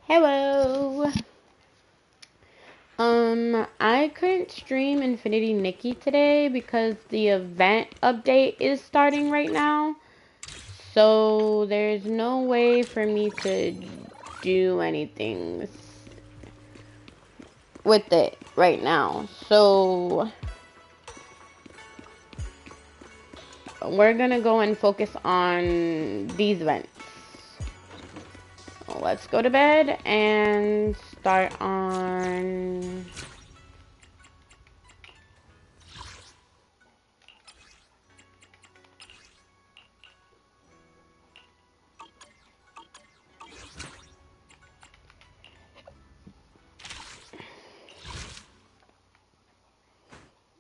Hello. I couldn't stream Infinity Nikki today because the event update is starting right now. So there's no way for me to do anything with it right now. So we're gonna go and focus on these events. Let's go to bed and start on...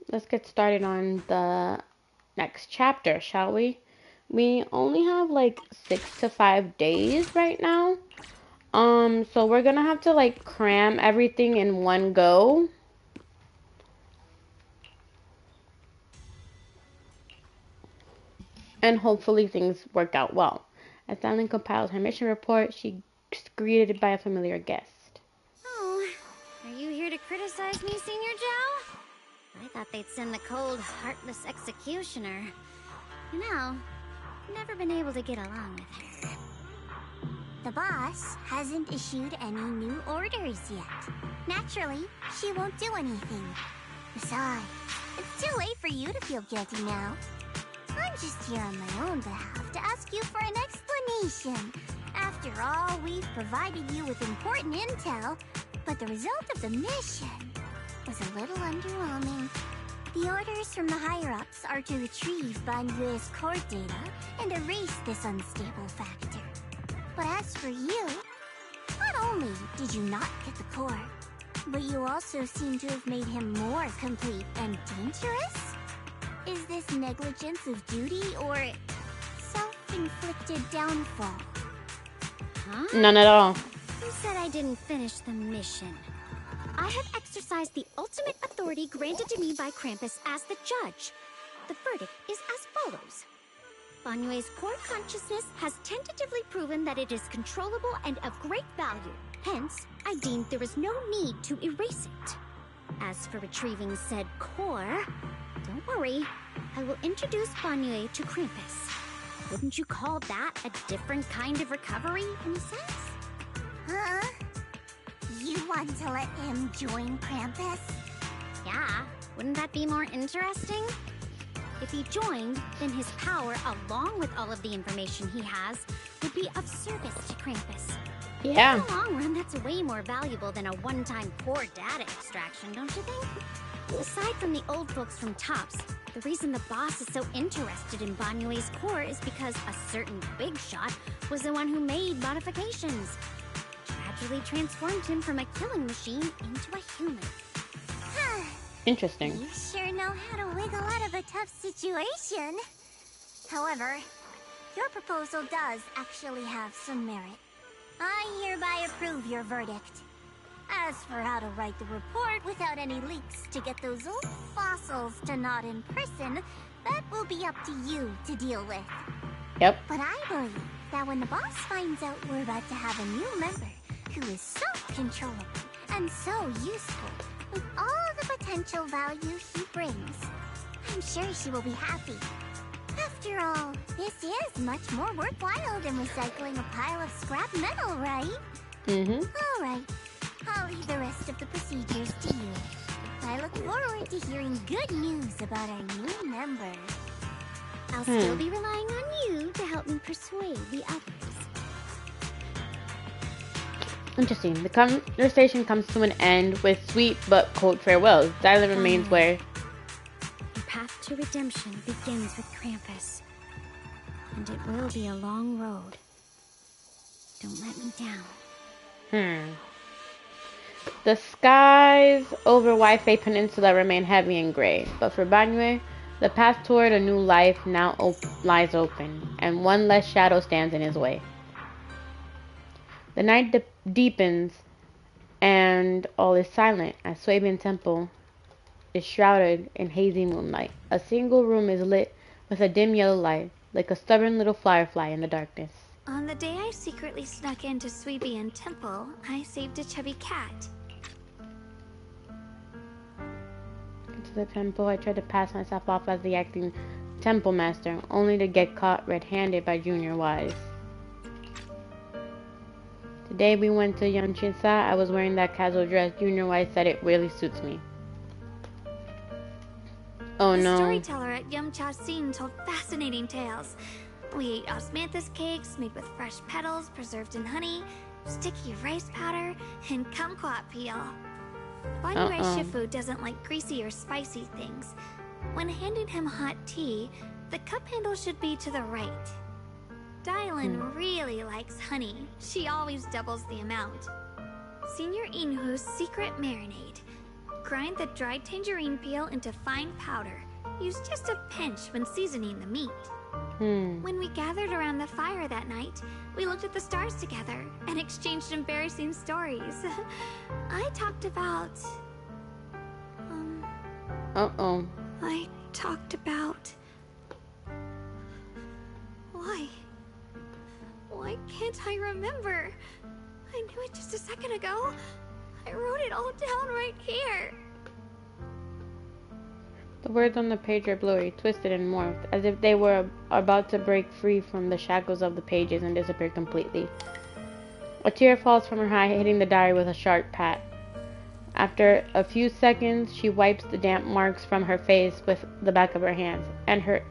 Let's get started on the next chapter, shall we? We only have like 6 to 5 days right now. So we're gonna have to like cram everything in one go. And hopefully things work out well. As Stanley compiles her mission report, she's greeted by a familiar guest. Oh, are you here to criticize me, Senior Joe? I thought they'd send the cold, heartless executioner. You know, never been able to get along with her. The boss hasn't issued any new orders yet. Naturally, she won't do anything. Besides, it's too late for you to feel guilty now. I'm just here on my own behalf to ask you for an explanation. After all, we've provided you with important intel, but the result of the mission was a little underwhelming. The orders from the higher-ups are to retrieve Banyue's core data and erase this unstable factor. But as for you, not only did you not get the core, but you also seem to have made him more complete and dangerous? Is this negligence of duty or self-inflicted downfall? Huh? None at all. Who said I didn't finish the mission? I have exercised the ultimate authority granted to me by Krampus as the judge. The verdict is as follows. Banyue's core consciousness has tentatively proven that it is controllable and of great value. Hence, I deemed there is no need to erase it. As for retrieving said core, don't worry. I will introduce Banyue to Krampus. Wouldn't you call that a different kind of recovery, in a sense? Huh? You want to let him join Krampus? Yeah, wouldn't that be more interesting? If he joined, then his power, along with all of the information he has, would be of service to Krampus. Yeah. In the long run, that's way more valuable than a one-time core data extraction, don't you think? Aside from the old folks from TOPS, the reason the boss is so interested in Banyue's core is because a certain big shot was the one who made modifications. Gradually transformed him from a killing machine into a human. Interesting. You sure know how to wiggle out of a tough situation. However, your proposal does actually have some merit. I hereby approve your verdict. As for how to write the report without any leaks to get those old fossils to nod in person, that will be up to you to deal with. Yep. But I believe that when the boss finds out we're about to have a new member who is so controllable and so useful, with all the potential value he brings, I'm sure she will be happy. After all, this is much more worthwhile than recycling a pile of scrap metal, right? Mm-hmm. All right. I'll leave the rest of the procedures to you. I look forward to hearing good news about our new member. I'll still be relying on you to help me persuade the others. Interesting. The conversation comes to an end with sweet but cold farewells. Xylan remains where... Your path to redemption begins with Krampus. And it will be a long road. Don't let me down. The skies over Waifei Peninsula remain heavy and gray, but for Banyue, the path toward a new life now lies open, and one less shadow stands in his way. The night deepens, and all is silent as Swabian Temple is shrouded in hazy moonlight. A single room is lit with a dim yellow light, like a stubborn little firefly in the darkness. On the day I secretly snuck into Sweebian Temple, I saved a chubby cat. To the temple, I tried to pass myself off as the acting temple master, only to get caught red-handed by Junior Wise. The day we went to Yamchinsa, I was wearing that casual dress. Junior Wise said it really suits me. Oh The no. storyteller at Yumcha Sing told fascinating tales. We ate osmanthus cakes made with fresh petals preserved in honey, sticky rice powder, and kumquat peel. Banyue Shifu doesn't like greasy or spicy things. When handing him hot tea, the cup handle should be to the right. Dylan really likes honey. She always doubles the amount. Senior Inhu's secret marinade. Grind the dried tangerine peel into fine powder. Use just a pinch when seasoning the meat. When we gathered around the fire that night, we looked at the stars together and exchanged embarrassing stories. I talked about... I talked about... Why can't I remember? I knew it just a second ago. I wrote it all down right here. The words on the page were blurry, twisted and morphed, as if they were about to break free from the shackles of the pages and disappear completely. A tear falls from her eye, hitting the diary with a sharp pat. After a few seconds, she wipes the damp marks from her face with the back of her hands, and her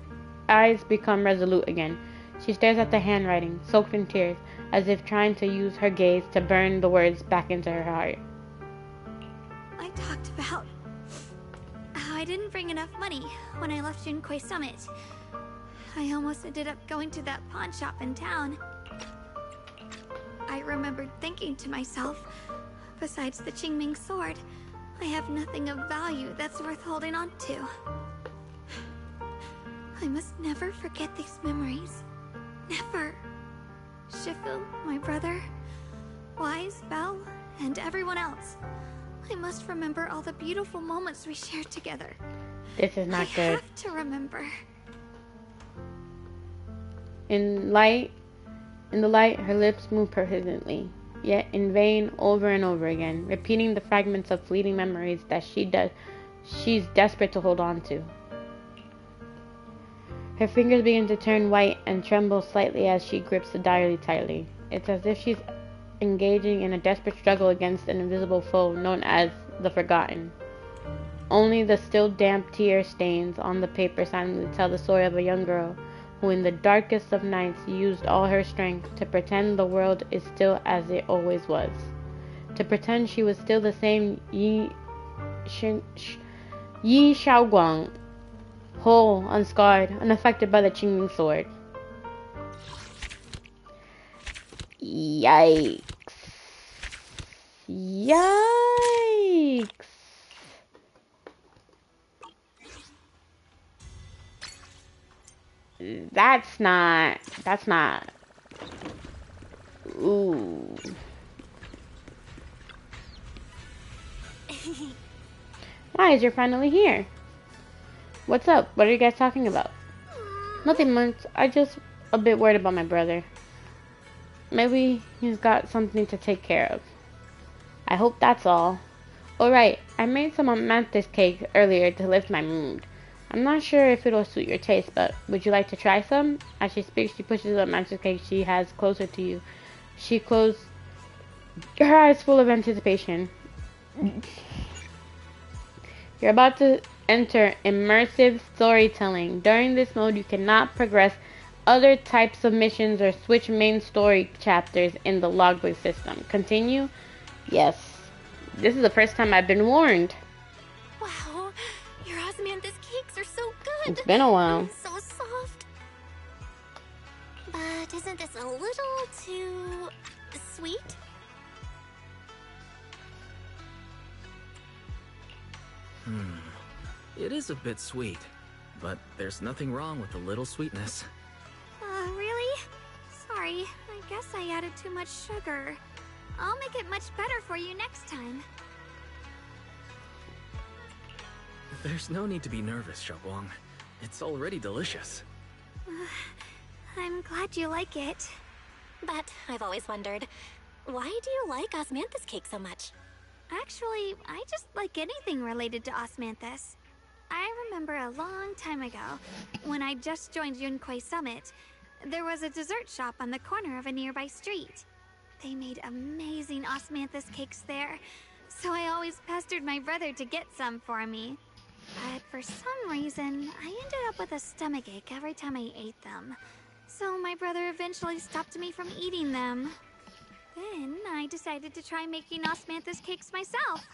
eyes become resolute again. She stares at the handwriting, soaked in tears, as if trying to use her gaze to burn the words back into her heart. I talked about how I didn't bring enough money when I left Junkoi Summit. I almost ended up going to that pawn shop in town. I remembered thinking to myself, besides the Qingming sword, I have nothing of value that's worth holding on to. I must never forget these memories. Never. Shifu, my brother, Wise, Belle, and everyone else. I must remember all the beautiful moments we shared together. This is not good. I have to remember. In the light, her lips move persistently, yet in vain, over and over again, repeating the fragments of fleeting memories that she's desperate to hold on to. Her fingers begin to turn white and tremble slightly as she grips the diary tightly. It's as if she's engaging in a desperate struggle against an invisible foe known as the Forgotten. Only the still damp tear stains on the paper silently tell the story of a young girl who in the darkest of nights used all her strength to pretend the world is still as it always was. To pretend she was still the same Yi Xiaoguang, whole, unscarred, unaffected by the Qingming sword. Yikes. Yikes. That's not. Ooh. Why, you're finally here. What's up? What are you guys talking about? Nothing much. I just a bit worried about my brother. Maybe he's got something to take care of. I hope that's all. Alright, I made some mantis cake earlier to lift my mood. I'm not sure if it'll suit your taste, but would you like to try some? As she speaks, she pushes a mantis cake she has closer to you. She closed her eyes full of anticipation. You're about to enter immersive storytelling. During this mode, you cannot progress other types of missions or switch main story chapters in the logbook system. Continue? Yes. This is the first time I've been warned. Wow, your osmanthus cakes are so good. It's been a while. And so soft. But isn't this a little too sweet? It is a bit sweet, but there's nothing wrong with a little sweetness. Really? Sorry, I guess I added too much sugar. I'll make it much better for you next time. There's no need to be nervous, Xiaoguang. It's already delicious. I'm glad you like it. But I've always wondered, why do you like osmanthus cake so much? Actually, I just like anything related to osmanthus. I remember a long time ago, when I just joined Yunquay Summit, there was a dessert shop on the corner of a nearby street. They made amazing osmanthus cakes there, so I always pestered my brother to get some for me. But for some reason, I ended up with a stomachache every time I ate them. So my brother eventually stopped me from eating them. Then I decided to try making osmanthus cakes myself.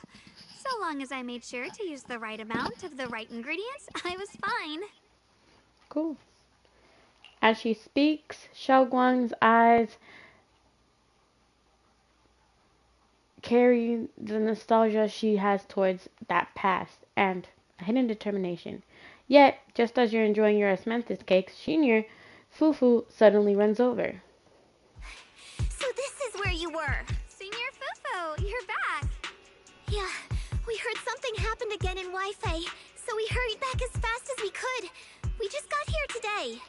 So long as I made sure to use the right amount of the right ingredients, I was fine. Cool. As she speaks, Xiaoguang's eyes carry the nostalgia she has towards that past and a hidden determination. Yet, just as you're enjoying your osmanthus cakes, Senior Fufu suddenly runs over. So this is where you were. Senior Fufu, you're back. Yeah, we heard something happened again in Wi-Fi, so we hurried back as fast as we could. We just got here today.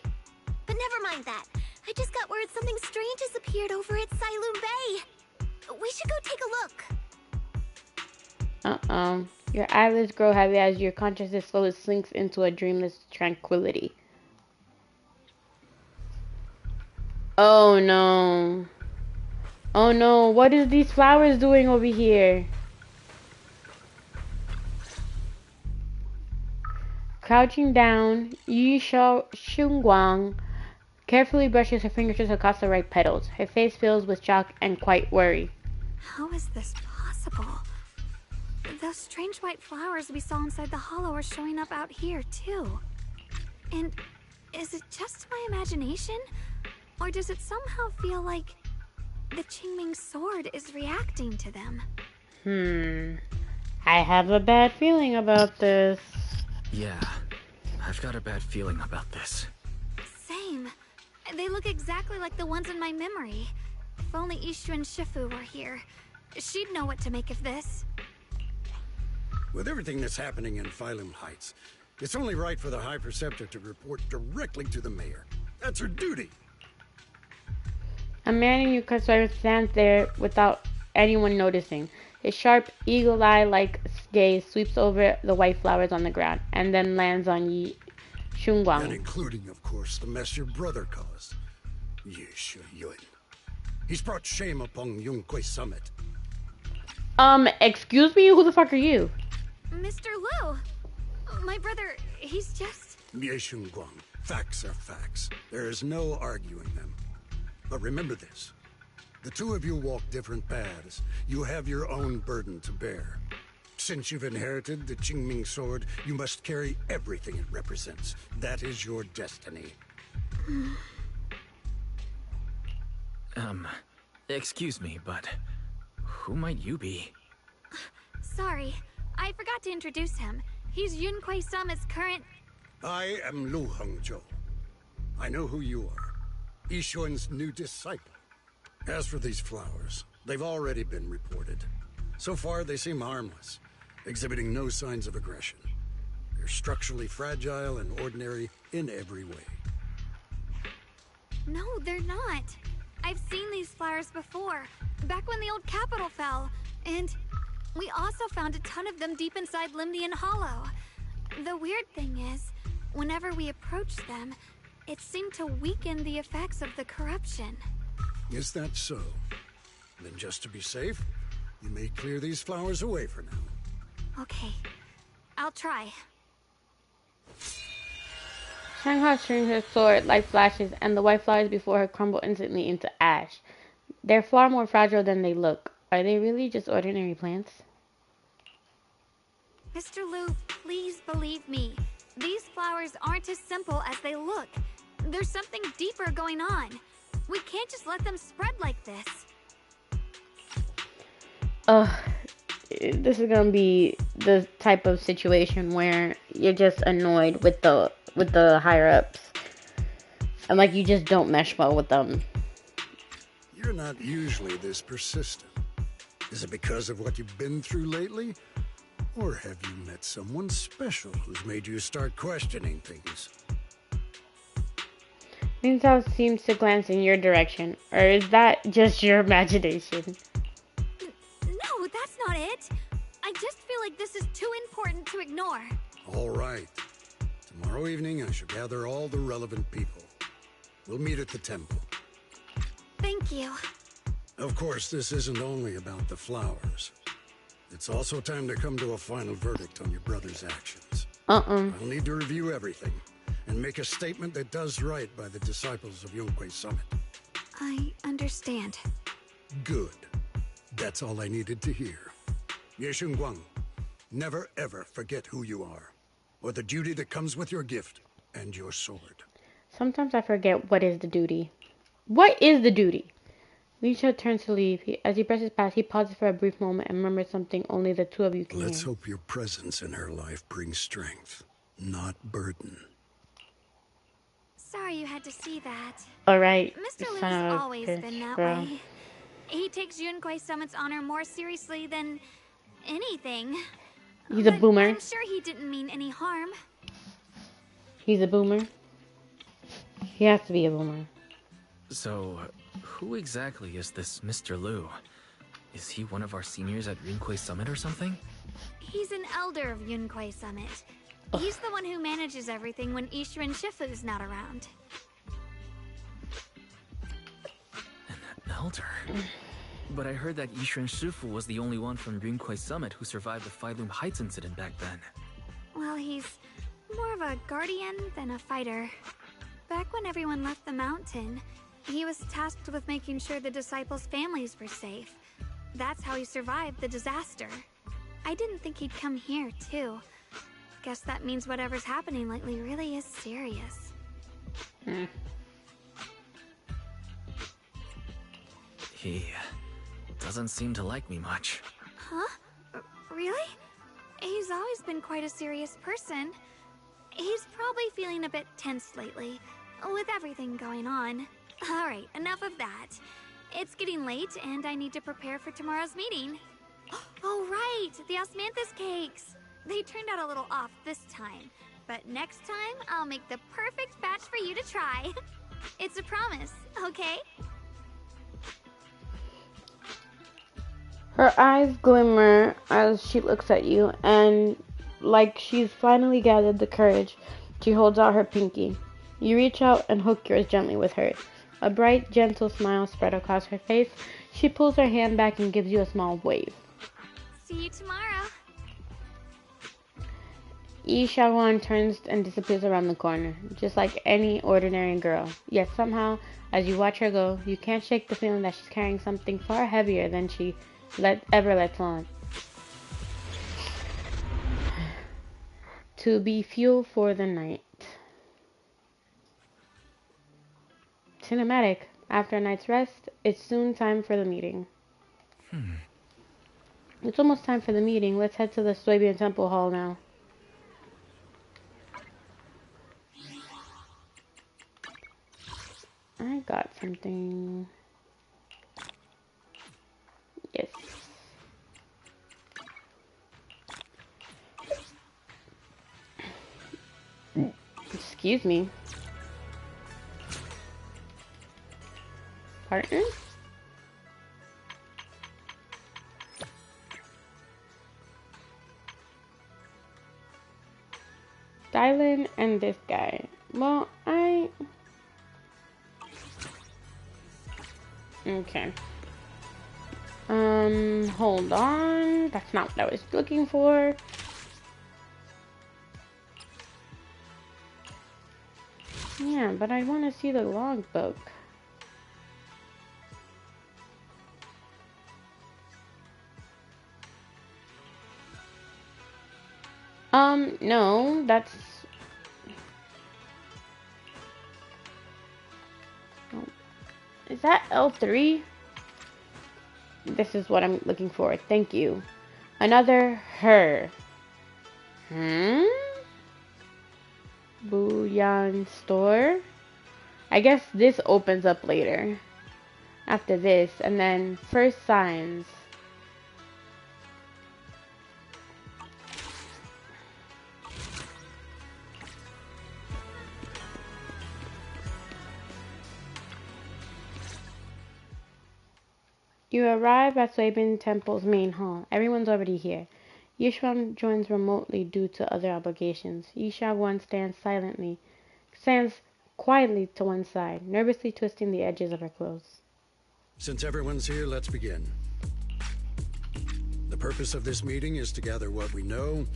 But never mind that. I just got word something strange has appeared over at Siloon Bay. We should go take a look. Your eyelids grow heavy as your consciousness slowly sinks into a dreamless tranquility. Oh no. Oh no, what is these flowers doing over here? Crouching down, Yu Shunguang carefully brushes her fingertips across the ripe petals. Her face fills with shock and quite worry. How is this possible? Those strange white flowers we saw inside the hollow are showing up out here, too. And is it just my imagination? Or does it somehow feel like the Qingming sword is reacting to them? I have a bad feeling about this. Yeah, I've got a bad feeling about this. Same. They look exactly like the ones in my memory. If only Ishu and Shifu were here, she'd know what to make of this. With everything that's happening in Phylum Heights, it's only right for the High Preceptor to report directly to the mayor. That's her duty. A man in Yukasar stands there without anyone noticing. His sharp, eagle-eye-like gaze sweeps over the white flowers on the ground, and then lands on Yi Shunguang. And including, of course, the mess your brother caused. Ye Shu Yun. He's brought shame upon Yunquay Summit. Excuse me? Who the fuck are you? Mr. Liu! My brother, he's just... Ye Shunguang, facts are facts. There is no arguing them. But remember this. The two of you walk different paths. You have your own burden to bear. Since you've inherited the Qingming sword, you must carry everything it represents. That is your destiny. Excuse me, but who might you be? Sorry, I forgot to introduce him. He's Yunquay Summit's current... I am Lu Hengzhou. I know who you are. Yixuan's new disciple. As for these flowers, they've already been reported. So far, they seem harmless, exhibiting no signs of aggression. They're structurally fragile and ordinary in every way. No, they're not. I've seen these flowers before, back when the old capital fell, and we also found a ton of them deep inside Limnian Hollow. The weird thing is, whenever we approached them, it seemed to weaken the effects of the corruption. Is that so? Then just to be safe, you may clear these flowers away for now. Okay, I'll try. Shanghai swings her sword like flashes, and the white flowers before her crumble instantly into ash. They're far more fragile than they look. Are they really just ordinary plants? Mr. Liu, please believe me. These flowers aren't as simple as they look. There's something deeper going on. We can't just let them spread like this. This is gonna be the type of situation where you're just annoyed with the higher ups, and like you just don't mesh well with them. You're not usually this persistent. Is it because of what you've been through lately? Or have you met someone special who's made you start questioning things? Rinzao seems to glance in your direction, or is that just your imagination? No, that's not it. I just feel like this is too important to ignore. All right. Tomorrow evening, I shall gather all the relevant people. We'll meet at the temple. Thank you. Of course, this isn't only about the flowers. It's also time to come to a final verdict on your brother's actions. I'll need to review everything and make a statement that does right by the disciples of Yunque Summit. I understand. Good. That's all I needed to hear. Ye Guang, never ever forget who you are, or the duty that comes with your gift and your sword. Sometimes I forget what is the duty. What is the duty? Lisha turns to leave. As he presses past, he pauses for a brief moment and murmurs something only the two of you can Let's hear. hope your presence in her life brings strength, not burden. Sorry you had to see that. Alright, Mr. Liu son has of a always bitch, been that bro. way. He takes Yunquei Summit's honor more seriously than anything. He's a But boomer. I'm sure he didn't mean any harm. He's a boomer. He has to be a boomer. So, who exactly is this Mr. Liu? Is he one of our seniors at Rinquei Summit or something? He's an elder of Yunquei Summit. He's the one who manages everything when Ishu and Shifu's not around. An elder? But I heard that Yishuan Shifu was the only one from Rinquei Summit who survived the Failum Heights incident back then. Well, he's more of a guardian than a fighter. Back when everyone left the mountain, he was tasked with making sure the disciples' families were safe. That's how he survived the disaster. I didn't think he'd come here, too. Guess that means whatever's happening lately really is serious. He doesn't seem to like me much. Huh? Really? He's always been quite a serious person. He's probably feeling a bit tense lately, with everything going on. Alright, enough of that. It's getting late, and I need to prepare for tomorrow's meeting. Oh right, the osmanthus cakes! They turned out a little off this time, but next time I'll make the perfect batch for you to try. It's a promise, okay? Her eyes glimmer as she looks at you, and like she's finally gathered the courage, she holds out her pinky. You reach out and hook yours gently with hers. A bright, gentle smile spread across her face. She pulls her hand back and gives you a small wave. See you tomorrow. Yi Xiaowan turns and disappears around the corner, just like any ordinary girl. Yet somehow, as you watch her go, you can't shake the feeling that she's carrying something far heavier than she ever lets on. To be fuel for the night. Cinematic. After a night's rest, it's soon time for the meeting. It's almost time for the meeting. Let's head to the Suibian Temple Hall now. I got something. Yes. Excuse me. Partner? Dylan and this guy. Well, okay. Hold on. That's not what I was looking for. Yeah, but I want to see the logbook. No, that's... Oh. Is that L3? This is what I'm looking for. Thank you. Another her. Bouillon store. I guess this opens up later. After this. And then first signs. You arrive at Suibin Temple's main hall. Everyone's already here. Yishuan joins remotely due to other obligations. Yishuan stands quietly to one side, nervously twisting the edges of her clothes. Since everyone's here, let's begin. The purpose of this meeting is to gather what we know,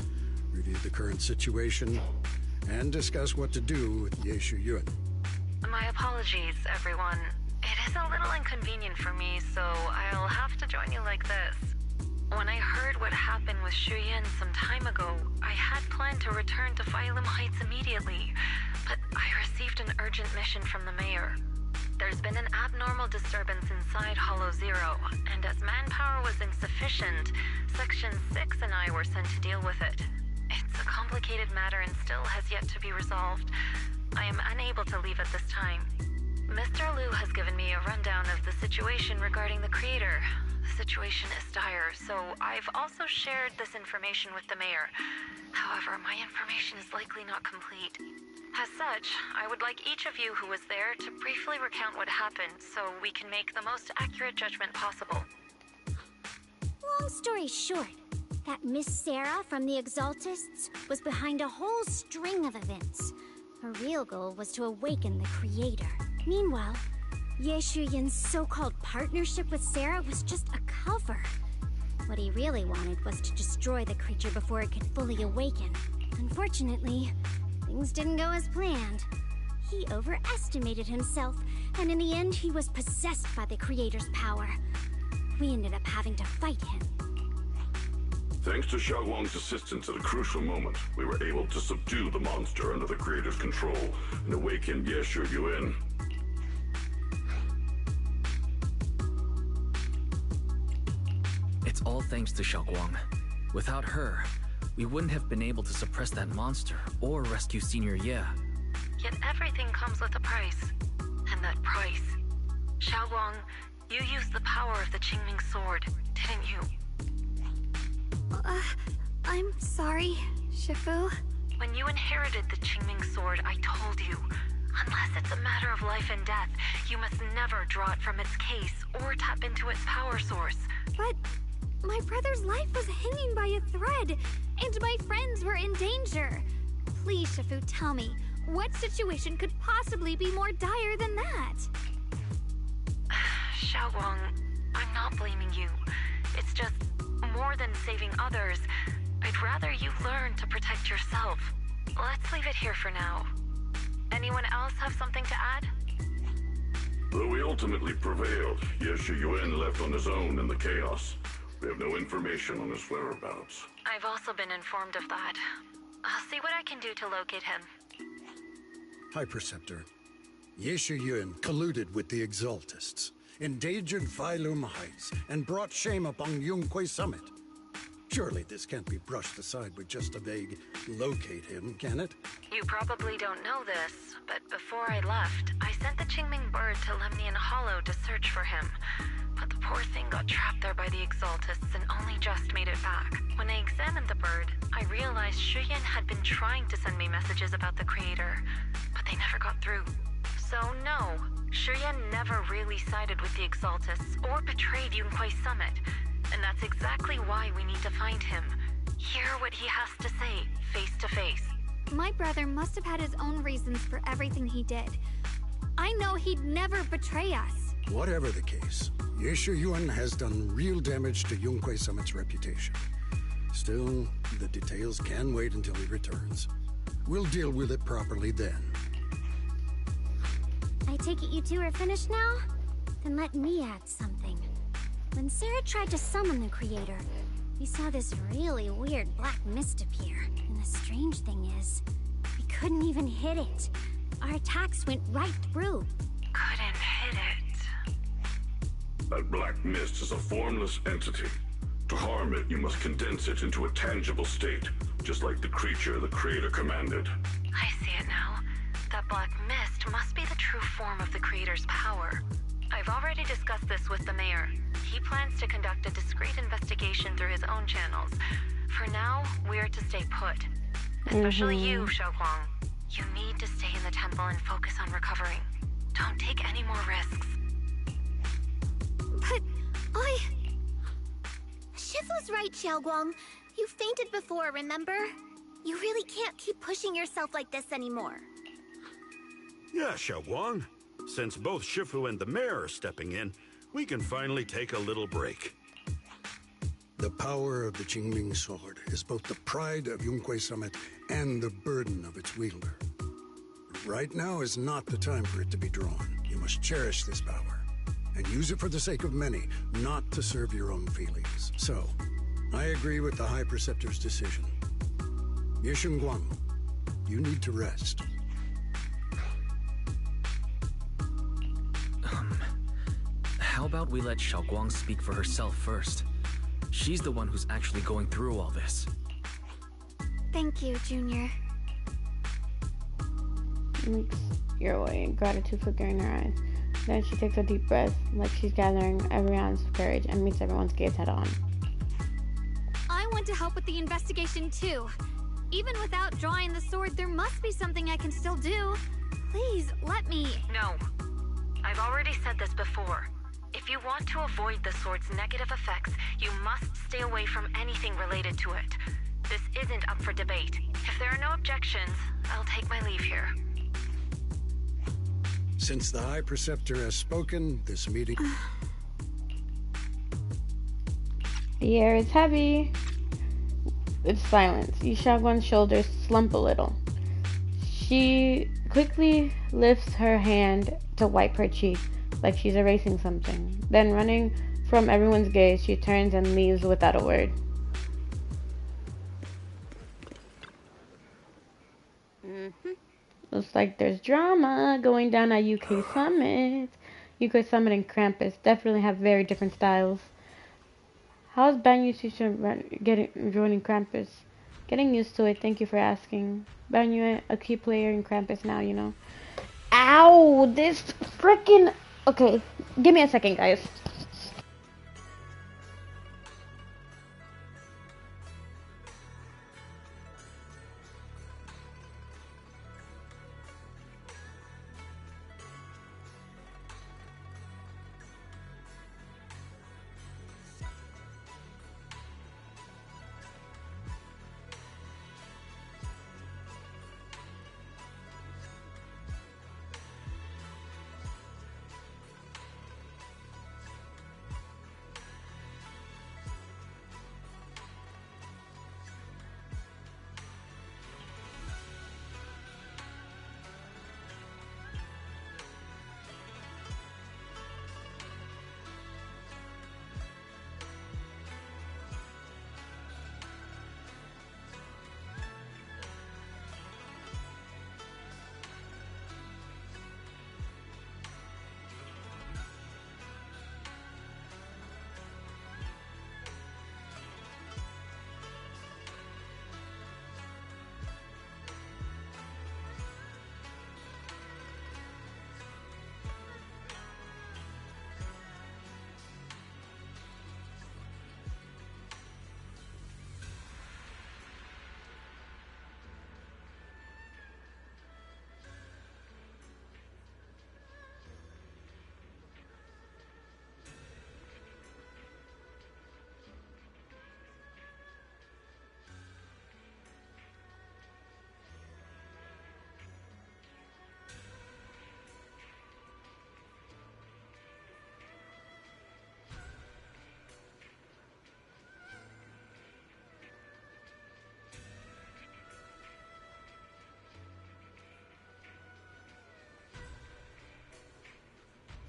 review the current situation, and discuss what to do with Yeshu Yun. My apologies, everyone. It is a little inconvenient for me, so I'll have to join you like this. When I heard what happened with Shuyan some time ago, I had planned to return to Phylum Heights immediately, but I received an urgent mission from the mayor. There's been an abnormal disturbance inside Hollow Zero, and as manpower was insufficient, Section 6 and I were sent to deal with it. It's a complicated matter and still has yet to be resolved. I am unable to leave at this time. Mr. Liu has given me a rundown of the situation regarding the creator. The situation is dire, so I've also shared this information with the mayor. However, my information is likely not complete. As such, I would like each of you who was there to briefly recount what happened so we can make the most accurate judgment possible. Long story short, that Miss Sarah from the Exaltists was behind a whole string of events. Her real goal was to awaken the creator. Meanwhile, Yeshu Yun's so-called partnership with Sarah was just a cover. What he really wanted was to destroy the creature before it could fully awaken. Unfortunately, things didn't go as planned. He overestimated himself, and in the end he was possessed by the creator's power. We ended up having to fight him. Thanks to Xiaoguang's assistance at a crucial moment, we were able to subdue the monster under the creator's control and awaken Yeshu Yun. It's all thanks to Xiaoguang. Without her, we wouldn't have been able to suppress that monster or rescue Senior Ye. Yet everything comes with a price. And that price... Xiaoguang, you used the power of the Qingming sword, didn't you? I'm sorry, Shifu. When you inherited the Qingming sword, I told you, unless it's a matter of life and death, you must never draw it from its case or tap into its power source. But my brother's life was hanging by a thread, and my friends were in danger. Please, Shifu, tell me, what situation could possibly be more dire than that? Xiaoguang, I'm not blaming you. It's just, more than saving others, I'd rather you learn to protect yourself. Let's leave it here for now. Anyone else have something to add? Though we ultimately prevailed, Yeshu Yun left on his own in the chaos. We have no information on his whereabouts. I've also been informed of that. I'll see what I can do to locate him. High Preceptor, Yeshu Yun colluded with the Exaltists, endangered Phylum Heights, and brought shame upon Yunquay Summit. Surely this can't be brushed aside with just a vague locate him, can it? You probably don't know this, but before I left, I sent the Qingming bird to Lemnian Hollow to search for him. But the poor thing got trapped there by the Exaltists and only just made it back. When I examined the bird, I realized Shuyan had been trying to send me messages about the creator, but they never got through. So no, Shuyan never really sided with the Exaltists or betrayed Yunquay Summit. And that's exactly why we need to find him. Hear what he has to say, face to face. My brother must have had his own reasons for everything he did. I know he'd never betray us. Whatever the case, Yeshu Yun has done real damage to Yunquay Summit's reputation. Still, the details can wait until he returns. We'll deal with it properly then. I take it you two are finished now? Then let me add something. When Sarah tried to summon the creator, we saw this really weird black mist appear. And the strange thing is, we couldn't even hit it. Our attacks went right through. Couldn't hit it. That black mist is a formless entity. To harm it, you must condense it into a tangible state, just like the creature the creator commanded. I see it now. That black mist must be the true form of the creator's power. I've already discussed this with the mayor. He plans to conduct a discreet investigation through his own channels. For now, we're to stay put. Especially you, Xiaoguang. You need to stay in the temple and focus on recovering. Don't take any more risks. But Shifu's right, Xiaoguang. You fainted before, remember? You really can't keep pushing yourself like this anymore. Yeah, Xiaoguang. Since both Shifu and the mayor are stepping in, we can finally take a little break. The power of the Qingming sword is both the pride of Yunhui Summit and the burden of its wielder. Right now is not the time for it to be drawn. You must cherish this power and use it for the sake of many, not to serve your own feelings. So, I agree with the High Preceptor's decision. Yishun Guang, you need to rest. How about we let Xiaoguang speak for herself first? She's the one who's actually going through all this. Thank you, Junior. Your way, gratitude flickering in her eyes. Then she takes a deep breath, like she's gathering every ounce of courage, and meets everyone's gaze head on. I want to help with the investigation too. Even without drawing the sword, there must be something I can still do. Please, let me. No. I've already said this before. If you want to avoid the sword's negative effects, you must stay away from anything related to it. This isn't up for debate. If there are no objections, I'll take my leave here. Since the High Preceptor has spoken, this meeting... The air is heavy. It's silence. Xiaoguang's shoulders slump a little. She quickly lifts her hand to wipe her cheek, like she's erasing something. Then, running from everyone's gaze, she turns and leaves without a word. Looks like there's drama going down at UK Summit. UK Summit and Krampus definitely have very different styles. How's Banyu joining Krampus? Getting used to it, thank you for asking. Banyu, a key player in Krampus now, you know. Ow! This frickin'... Okay, give me a second, guys.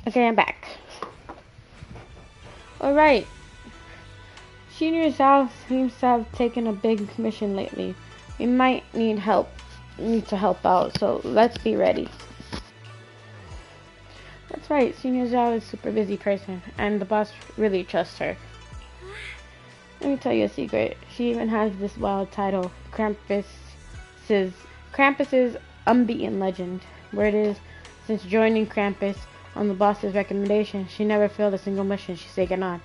Okay, I'm back. Alright. Senior Zhao seems to have taken a big mission lately. We might need to help out, so let's be ready. That's right, Senior Zhao is a super busy person, and the boss really trusts her. Let me tell you a secret. She even has this wild title, Krampus's unbeaten legend. Word is, since joining Krampus, on the boss's recommendation, she never failed a single mission she's taken on.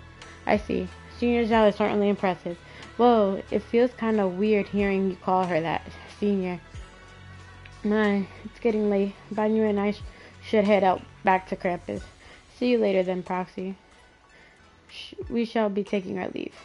I see. Senior Zhao is certainly impressive. Whoa, it feels kind of weird hearing you call her that, Senior. My, it's getting late. Banyu and I should head out back to Krampus. See you later then, Proxy. we shall be taking our leave.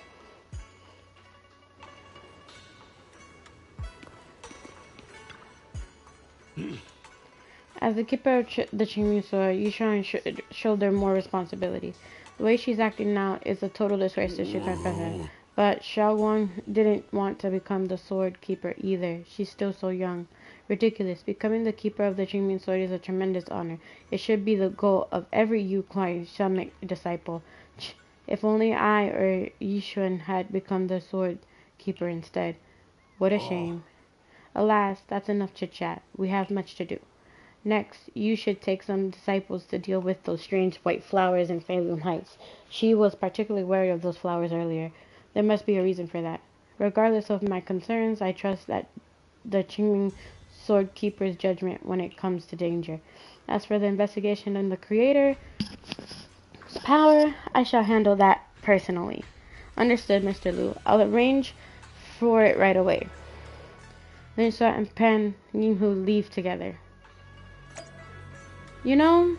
As the keeper of the Qingming sword, Yishuan should shoulder more responsibility. The way she's acting now is a total disgrace to Shukai Prefect. But Xiaoguang didn't want to become the sword keeper either. She's still so young. Ridiculous. Becoming the keeper of the Qingming sword is a tremendous honor. It should be the goal of every Yu Kuai Summit disciple. If only I or Yishuan had become the sword keeper instead. What a shame. Alas, that's enough chit-chat. We have much to do. Next, you should take some disciples to deal with those strange white flowers in Failum Heights. She was particularly wary of those flowers earlier. There must be a reason for that. Regardless of my concerns, I trust that the Qingming sword keeper's judgment when it comes to danger. As for the investigation on the creator's power, I shall handle that personally. Understood, Mr. Liu. I'll arrange for it right away. Linsha and Pan Yinghu leave together. You know,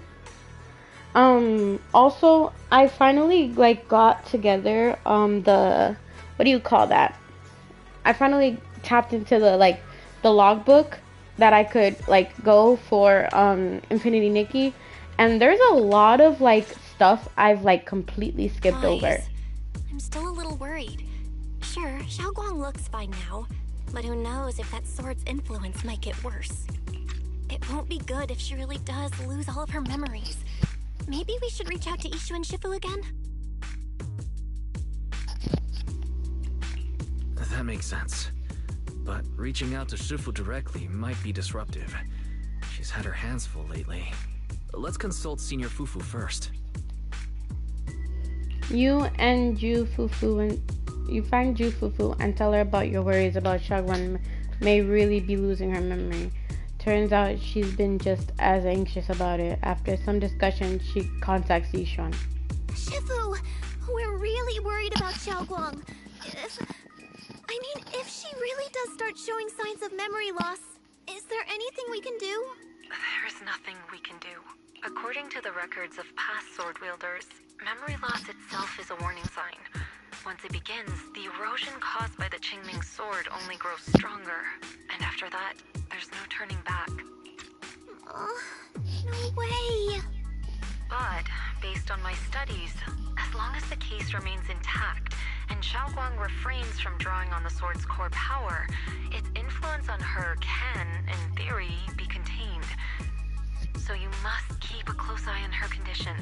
also, I finally, got together, what do you call that? I finally tapped into the logbook that I could, go for, Infinity Nikki, and there's a lot of, stuff I've, completely skipped over. I'm still a little worried. Sure, Xiaoguang looks fine now, but who knows if that sword's influence might get worse. It won't be good if she really does lose all of her memories. Maybe we should reach out to Ishu and Shifu again? That makes sense. But reaching out to Shifu directly might be disruptive. She's had her hands full lately. Let's consult Senior Fufu first. You find Ju Fufu and tell her about your worries about Xiaoguang may really be losing her memory. Turns out she's been just as anxious about it. After some discussion, she contacts Yishuan. Shifu, we're really worried about Xiaoguang. If she really does start showing signs of memory loss, is there anything we can do? There's nothing we can do. According to the records of past sword wielders, memory loss itself is a warning sign. Once it begins, the erosion caused by the Qingming sword only grows stronger, and after that, there's no turning back. No way! But, based on my studies, as long as the case remains intact, and Xiaoguang refrains from drawing on the sword's core power, its influence on her can, in theory, be contained. So you must keep a close eye on her condition.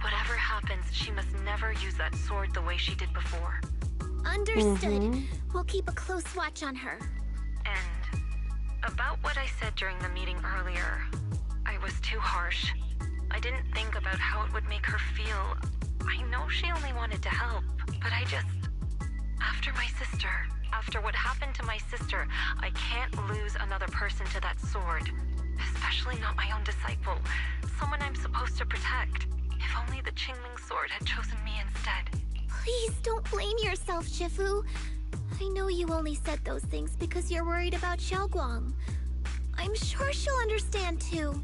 Whatever happens, she must never use that sword the way she did before. Understood. We'll keep a close watch on her. And about what I said during the meeting earlier, I was too harsh. I didn't think about how it would make her feel. I know she only wanted to help, but after what happened to my sister, I can't lose another person to that sword. Especially not my own disciple, someone I'm supposed to protect. If only the Qingming sword had chosen me instead. Please don't blame yourself, Shifu. I know you only said those things because you're worried about Xiaoguang. I'm sure she'll understand too.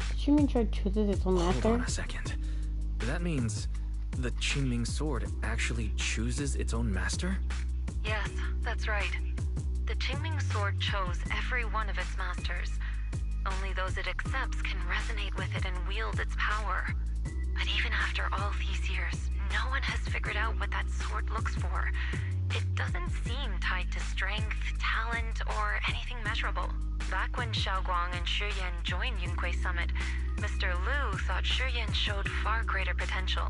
Did you mean she chooses its own master? Hold on a second. That means the Qingming sword actually chooses its own master? Yes, that's right. The Qingming sword chose every one of its masters. Only those it accepts can resonate with it and wield its power. But even after all these years, no one has figured out what that sword looks for. It doesn't seem tied to strength, talent, or anything measurable. Back when Xiaoguang and Shiyan joined Yunquei Summit, Mr. Liu thought Shiyan showed far greater potential.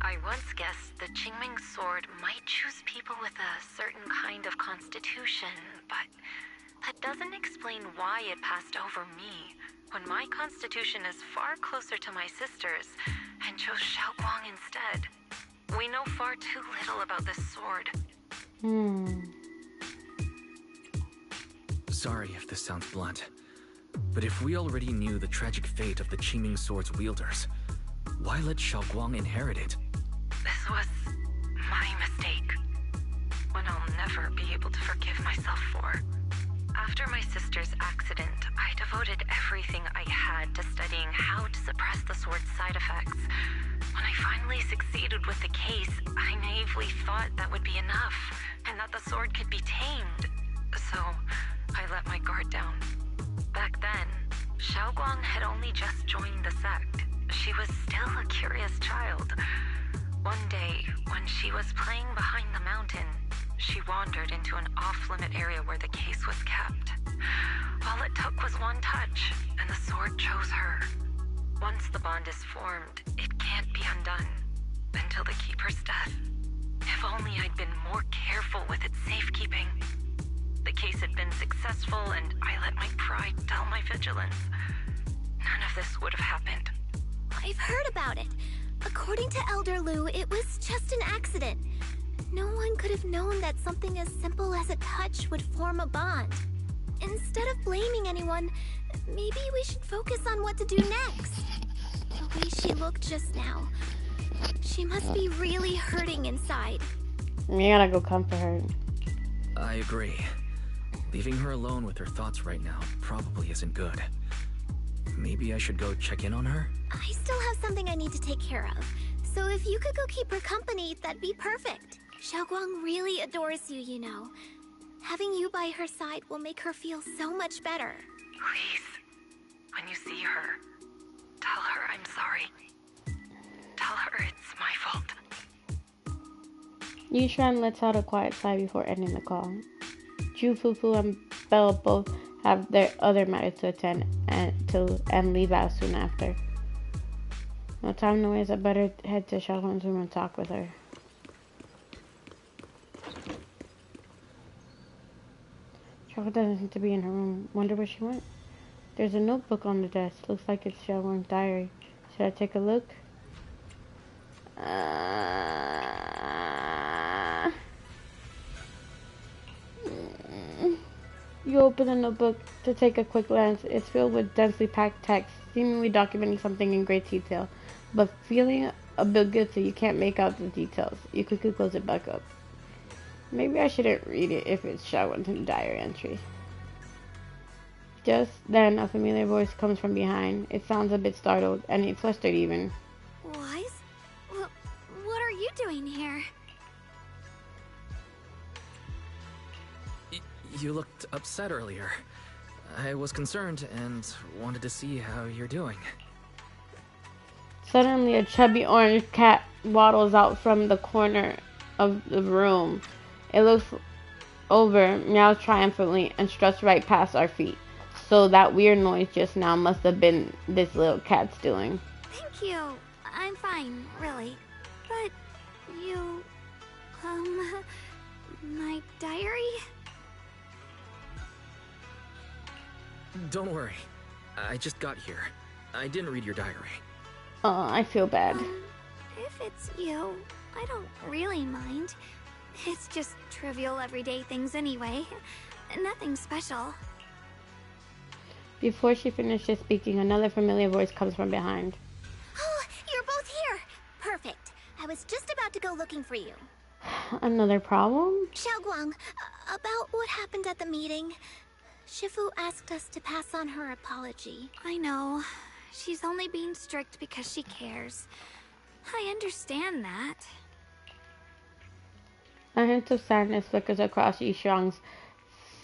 I once guessed the Qingming sword might choose people with a certain kind of constitution, but that doesn't explain why it passed over me, when my constitution is far closer to my sister's, and chose Xiaoguang instead. We know far too little about this sword. Sorry if this sounds blunt, but if we already knew the tragic fate of the Qingming sword's wielders, why let Xiaoguang inherit it? This was my mistake. One I'll never be able to forgive myself for. After my sister's accident, I devoted everything I had to studying how to suppress the sword's side effects. When I finally succeeded with the case, I naively thought that would be enough, and that the sword could be tamed. So, I let my guard down. Back then, Xiaoguang had only just joined the sect. She was still a curious child. One day, when she was playing behind the mountain, she wandered into an off-limit area where the case was kept. All it took was one touch, and the sword chose her. Once the bond is formed, it can't be undone until the keeper's death. If only I'd been more careful with its safekeeping. The case had been successful, and I let my pride dull my vigilance. None of this would have happened. I've heard about it. According to Elder Lu, it was just an accident. No one could have known that something as simple as a touch would form a bond. Instead of blaming anyone, maybe we should focus on what to do next. The way she looked just now, she must be really hurting inside. You gotta go comfort her. I agree. Leaving her alone with her thoughts right now probably isn't good. Maybe I should go check in on her? I still have something I need to take care of, so if you could go keep her company, that'd be perfect. Xiaoguang really adores you, you know. Having you by her side will make her feel so much better. Please, when you see her, tell her I'm sorry. Tell her it's my fault. Yushan lets out a quiet sigh before ending the call. Ju Fufu and Belle both have their other matters to attend and leave out soon after. No time to waste, I better head to Xiaoguang's room and talk with her. Xiaoguang doesn't seem to be in her room. Wonder where she went. There's a notebook on the desk. Looks like it's Xiaoguang's diary. Should I take a look? You open the notebook to take a quick glance. It's filled with densely packed text, seemingly documenting something in great detail. But feeling a bit guilty, you can't make out the details. You quickly close it back up. Maybe I shouldn't read it if it's Xiaoguang's diary entry. Just then, a familiar voice comes from behind. It sounds a bit startled, and flustered even. Wise? What are you doing here? You looked upset earlier. I was concerned and wanted to see how you're doing. Suddenly, a chubby orange cat waddles out from the corner of the room. It looks over, meows triumphantly, and struts right past our feet. So that weird noise just now must have been this little cat's doing. Thank you. I'm fine, really. But you... my diary? Don't worry. I just got here. I didn't read your diary. I feel bad. If it's you, I don't really mind. It's just trivial everyday things anyway. Nothing special. Before she finishes speaking, another familiar voice comes from behind. Oh, you're both here! Perfect. I was just about to go looking for you. Another problem? Xiaoguang, about what happened at the meeting. Shifu asked us to pass on her apology. I know. She's only being strict because she cares. I understand that. A hint of sadness flickers across Yishuang's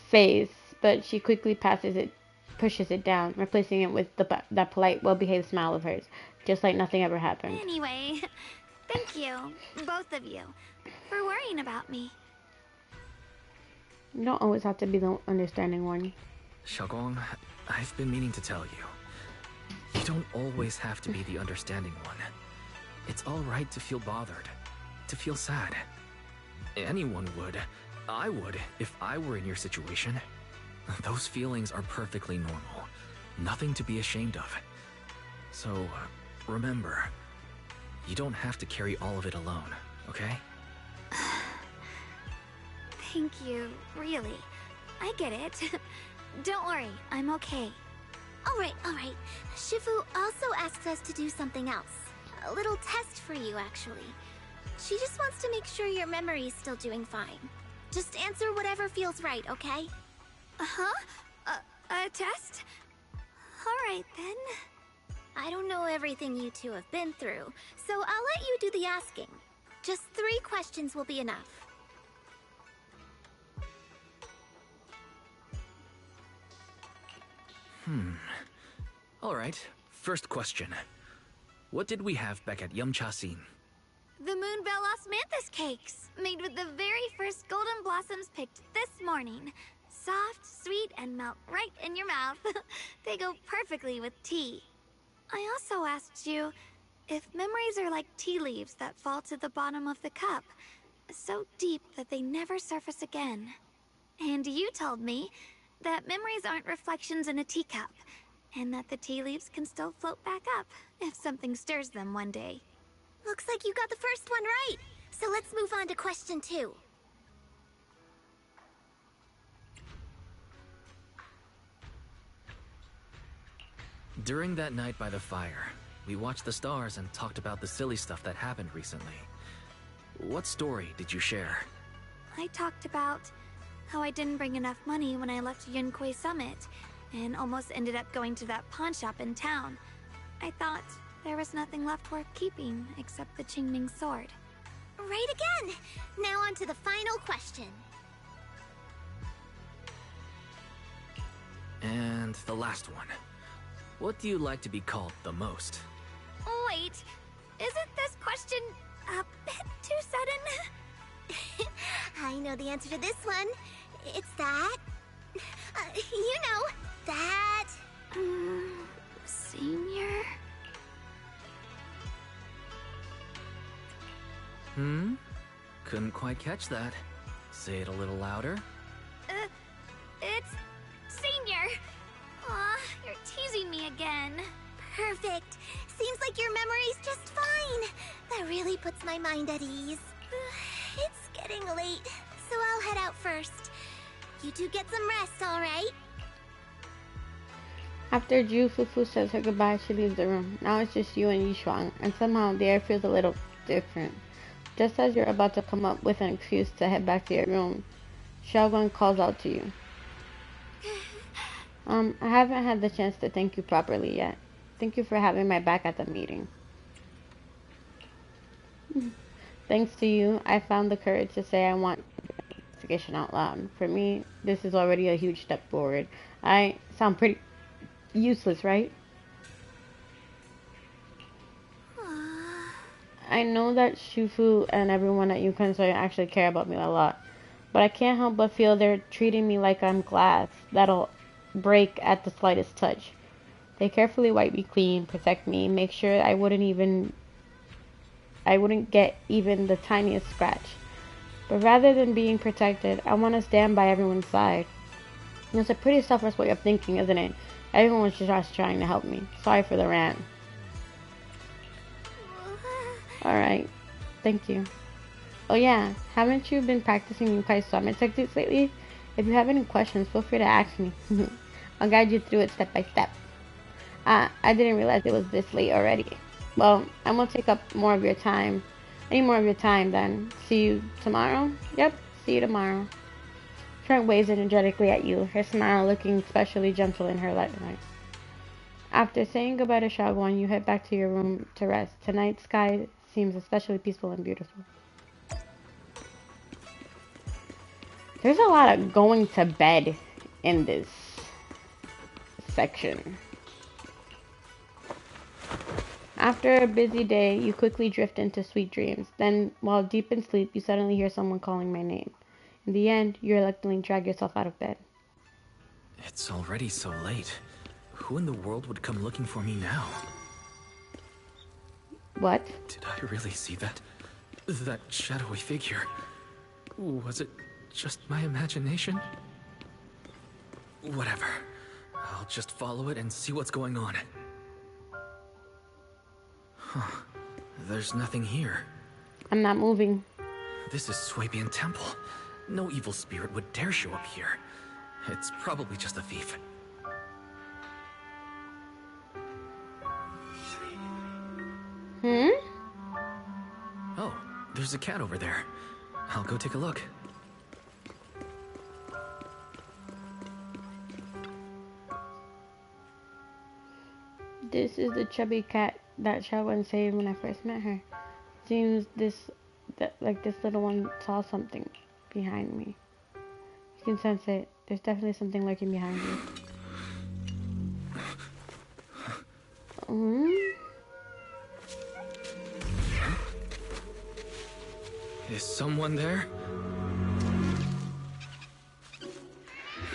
face, but she quickly pushes it down, replacing it with that polite, well-behaved smile of hers, just like nothing ever happened. Anyway, thank you, both of you, for worrying about me. You don't always have to be the understanding one. Xiaoguang, I've been meaning to tell you. You don't always have to be the understanding one. It's alright to feel bothered, to feel sad. Anyone would. I would, if I were in your situation. Those feelings are perfectly normal. Nothing to be ashamed of. So, remember, you don't have to carry all of it alone, okay? Thank you, really. I get it. Don't worry, I'm okay. Alright. Shifu also asked us to do something else. A little test for you, actually. She just wants to make sure your memory's still doing fine. Just answer whatever feels right, okay? Uh-huh? A test? Alright then. I don't know everything you two have been through, so I'll let you do the asking. Just 3 questions will be enough. Alright, first question. What did we have back at Yumcha-sin? The Moonbell Osmanthus cakes, made with the very first golden blossoms picked this morning. Soft, sweet, and melt right in your mouth. They go perfectly with tea. I also asked you if memories are like tea leaves that fall to the bottom of the cup, so deep that they never surface again. And you told me that memories aren't reflections in a teacup, and that the tea leaves can still float back up if something stirs them one day. Looks like you got the first one right. So let's move on to question 2. During that night by the fire, we watched the stars and talked about the silly stuff that happened recently. What story did you share? I talked about how I didn't bring enough money when I left Yunquei Summit, and almost ended up going to that pawn shop in town. I thought there was nothing left worth keeping except the Qingming sword. Right again! Now on to the final question. And the last one. What do you like to be called the most? Wait, isn't this question a bit too sudden? I know the answer to this one. It's that... you know, that... Senior? Couldn't quite catch that. Say it a little louder. It's Senior. Aw, you're teasing me again. Perfect. Seems like your memory's just fine. That really puts my mind at ease. It's getting late, so I'll head out first. You two get some rest, alright? After Ju Fufu says her goodbye, she leaves the room. Now it's just you and Yishuang, and somehow the air feels a little different. Just as you're about to come up with an excuse to head back to your room, Xiaoguang calls out to you. I haven't had the chance to thank you properly yet. Thank you for having my back at the meeting. Thanks to you, I found the courage to say I want investigation out loud. For me, this is already a huge step forward. I sound pretty useless, right? I know that Shufu and everyone at Yukonsoi actually care about me a lot, but I can't help but feel they're treating me like I'm glass that'll break at the slightest touch. They carefully wipe me clean, protect me, make sure I wouldn't get even the tiniest scratch. But rather than being protected, I want to stand by everyone's side. And it's a pretty selfless way of thinking, isn't it? Everyone was just trying to help me. Sorry for the rant. Alright, thank you. Oh yeah, haven't you been practicing Yukai's summit techniques lately? If you have any questions, feel free to ask me. I'll guide you through it step by step. I didn't realize it was this late already. Well, I won't take up more of your time. Any more of your time then. See you tomorrow? Yep, see you tomorrow. Trent waves energetically at you, her smile looking especially gentle in her light. After saying goodbye to Xiaoguang, you head back to your room to rest. Tonight's sky seems especially peaceful and beautiful. There's a lot of going to bed in this section. After a busy day, you quickly drift into sweet dreams. Then, while deep in sleep, you suddenly hear someone calling my name. In the end, you reluctantly drag yourself out of bed. It's already so late. Who in the world would come looking for me now? What? Did I really see that? That shadowy figure? Was it just my imagination? Whatever. I'll just follow it and see what's going on. Huh. There's nothing here. I'm not moving. This is Swabian Temple. No evil spirit would dare show up here. It's probably just a thief. Oh, there's a cat over there. I'll go take a look. This is the chubby cat that Xiaowen saved when I first met her. Seems like this little one saw something behind me. You can sense it. There's definitely something lurking behind you. Is someone there?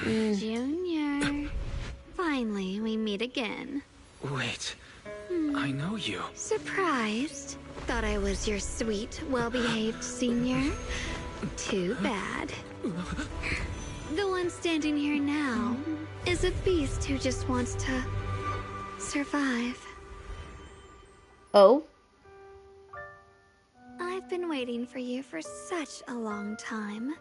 Junior. Finally, we meet again. Wait, I know you. Surprised? Thought I was your sweet, well-behaved senior? Too bad. The one standing here now is a beast who just wants to survive. Oh? I've been waiting for you for such a long time,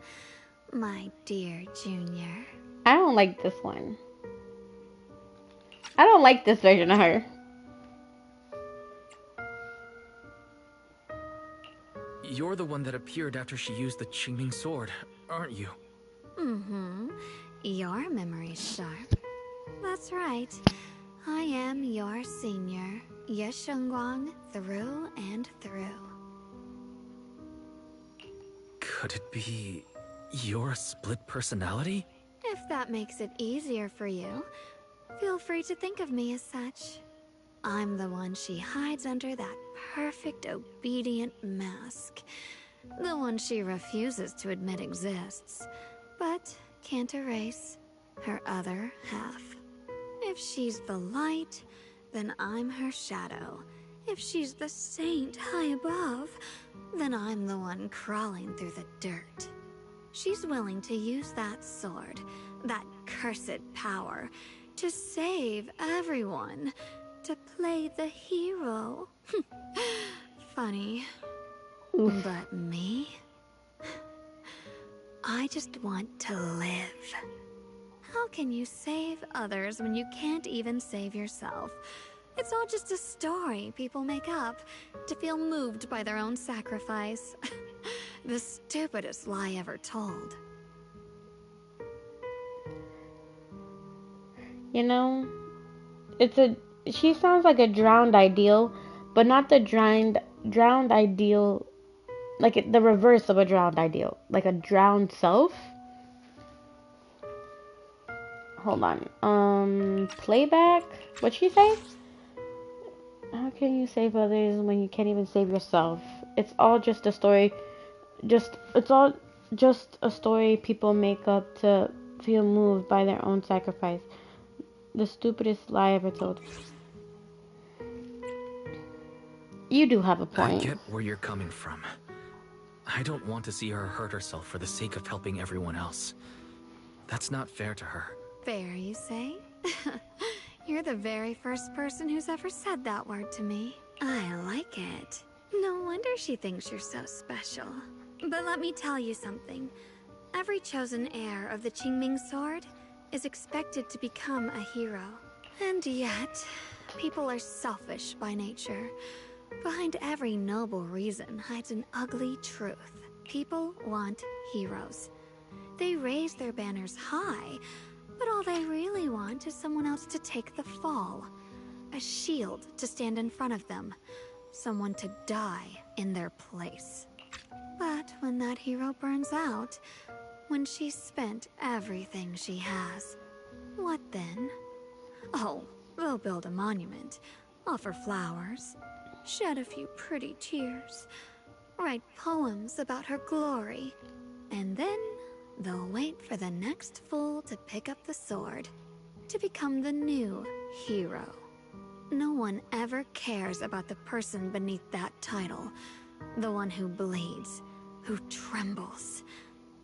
my dear Junior. I don't like this one. I don't like this version of her. You're the one that appeared after she used the Qingming sword, aren't you? Mm-hmm. Your memory's sharp. That's right. I am your senior, Ye Shengguang, through and through. Could it be your split personality? If that makes it easier for you, feel free to think of me as such. I'm the one she hides under that perfect, obedient mask. The one she refuses to admit exists, but can't erase her other half. If she's the light, then I'm her shadow. If she's the saint high above, then I'm the one crawling through the dirt. She's willing to use that sword, that cursed power, to save everyone, to play the hero. Funny. But me? I just want to live. How can you save others when you can't even save yourself? It's all just a story people make up to feel moved by their own sacrifice. The stupidest lie ever told. You know, she sounds like a drowned ideal, but not the drowned ideal, like the reverse of a drowned ideal, like a drowned self. Hold on. Playback? What'd she say? How can you save others when you can't even save yourself? It's all just a story. It's all just a story people make up to feel moved by their own sacrifice. The stupidest lie ever told. You do have a point. I get where you're coming from. I don't want to see her hurt herself for the sake of helping everyone else. That's not fair to her. Fair, you say? You're the very first person who's ever said that word to me. I like it. No wonder she thinks you're so special. But let me tell you something. Every chosen heir of the Qingming sword is expected to become a hero. And yet, people are selfish by nature. Behind every noble reason hides an ugly truth. People want heroes. They raise their banners high, but all they really want is someone else to take the fall. A shield to stand in front of them. Someone to die in their place. But when that hero burns out, when she's spent everything she has, what then? Oh, they'll build a monument, offer flowers, shed a few pretty tears, write poems about her glory, and then they'll wait for the next fool to pick up the sword, to become the new hero. No one ever cares about the person beneath that title, the one who bleeds, who trembles,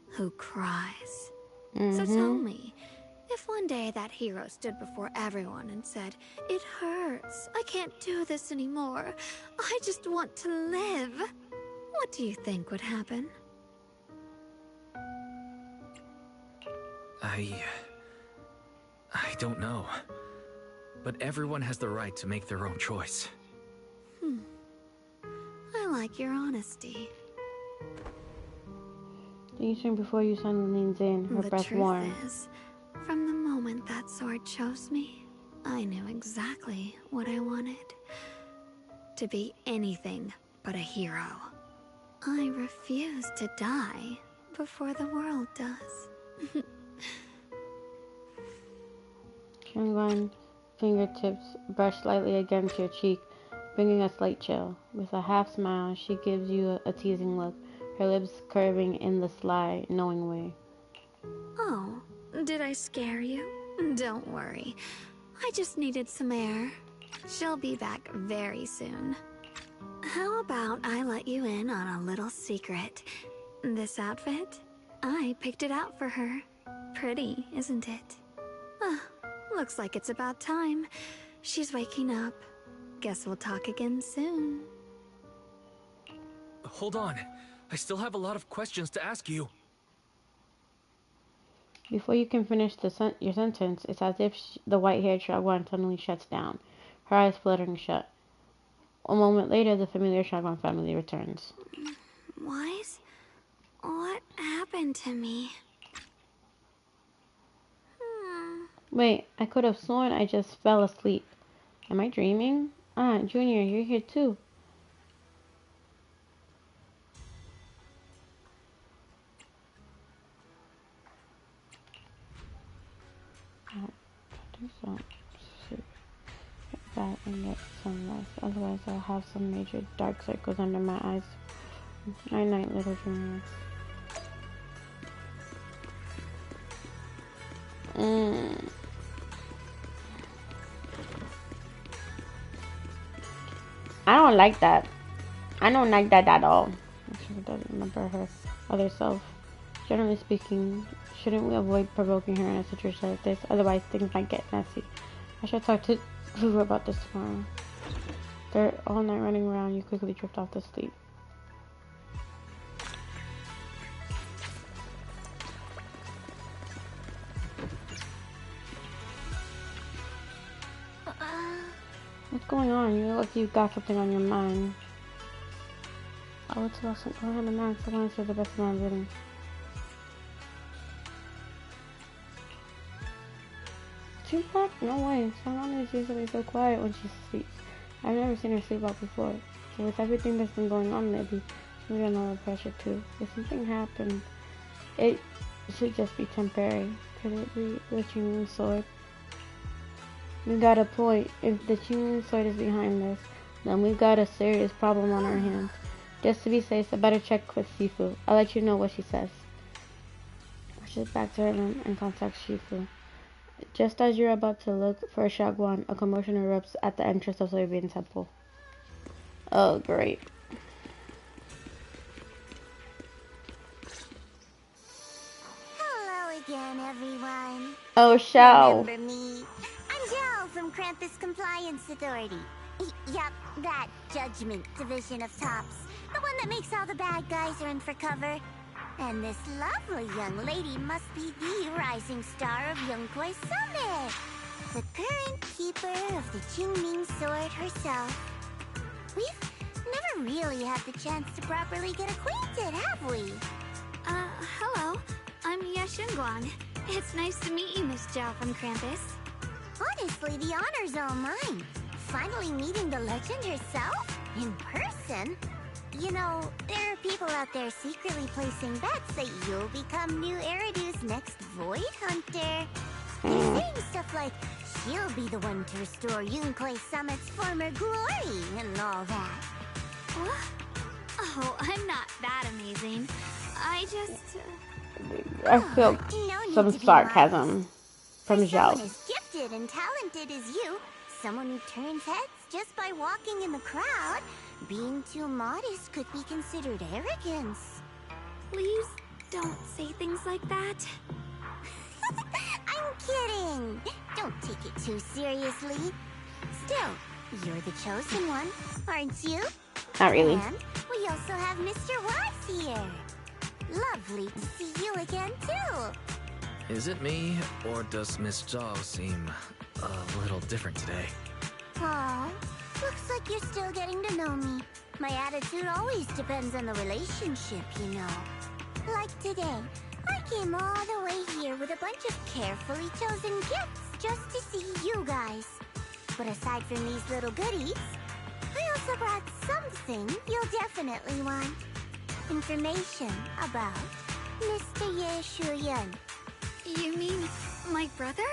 who cries. So tell me, if one day that hero stood before everyone and said, "It hurts, I can't do this anymore, I just want to live," what do you think would happen? I don't know. But everyone has the right to make their own choice. I like your honesty. You turn before you suddenly leans in, her The breath truth warm. is, from the moment that sword chose me, I knew exactly what I wanted. To be anything but a hero. I refuse to die before the world does. Shenguan's fingertips brush slightly against your cheek, bringing a slight chill. With a half smile, she gives you a teasing look, her lips curving in the sly, knowing way. Oh, did I scare you? Don't worry. I just needed some air. She'll be back very soon. How about I let you in on a little secret? This outfit? I picked it out for her. Pretty, isn't it? Looks like it's about time. She's waking up. Guess we'll talk again soon. Hold on. I still have a lot of questions to ask you. Before you can finish your sentence, it's as if the white-haired Shagwan suddenly shuts down, her eyes fluttering shut. A moment later, the familiar Shagwan family returns. Wise? What happened to me? Wait, I could have sworn I just fell asleep. Am I dreaming? Ah, Junior, you're here too. Do so. Sit back and get some rest. Otherwise, I'll have some major dark circles under my eyes. Night night, little Junior. I don't like that. I don't like that at all. She doesn't remember her other self. Generally speaking, shouldn't we avoid provoking her in a situation like this? Otherwise, things might get messy. I should talk to Fufu about this tomorrow. They're all night running around. You quickly drift off to sleep. What's going on? You look like you've got something on your mind. Oh, it's awesome. Go ahead and ask. I want to say the best of my ability. Tupac? No way. Someone is usually so quiet when she sleeps. I've never seen her sleep out before. So with everything that's been going on lately, she's under a lot of pressure too. If something happened, it should just be temporary. Could it be the Chunin sword? You got a point. If the Chunin sword is behind this, then we've got a serious problem on our hands. Just to be safe, I better check with Shifu. I'll let you know what she says. She's back to her room and contacts Shifu. Just as you're about to look for a Shagwan, a commotion erupts at the entrance of Soybean Temple. Oh, great. Hello again, everyone. Oh, Shao. Remember me? I'm Zhao from Krampus Compliance Authority. Yup, that Judgment Division of Tops. The one that makes all the bad guys run for cover. And this lovely young lady must be the rising star of Yongkoi Summit. The current keeper of the Qingming sword herself. We've never really had the chance to properly get acquainted, have we? Hello. I'm Yashunguang. It's nice to meet you, Miss Zhao from Krampus. Honestly, the honor's all mine. Finally meeting the legend herself? In person? You know, there are people out there secretly placing bets that you'll become new Eridu's next Void Hunter. They're saying stuff like, she'll be the one to restore Yongkoi Summit's former glory and all that. What? Oh, I'm not that amazing. I just... I feel No some need to be sarcasm modest. from For Zhao. someone as gifted and talented as you, someone who turns heads just by walking in the crowd, being too modest could be considered arrogance. Please don't say things like that. I'm kidding. Don't take it too seriously. Still, you're the chosen one, aren't you? Not really. And we also have Mr. Watts here. Lovely to see you again, too. Is it me, or does Miss Zhao seem a little different today? Aw, looks like you're still getting to know me. My attitude always depends on the relationship, you know. Like today, I came all the way here with a bunch of carefully chosen gifts just to see you guys. But aside from these little goodies, I also brought something you'll definitely want. Information about Mr. Ye Shuyan. You mean my brother?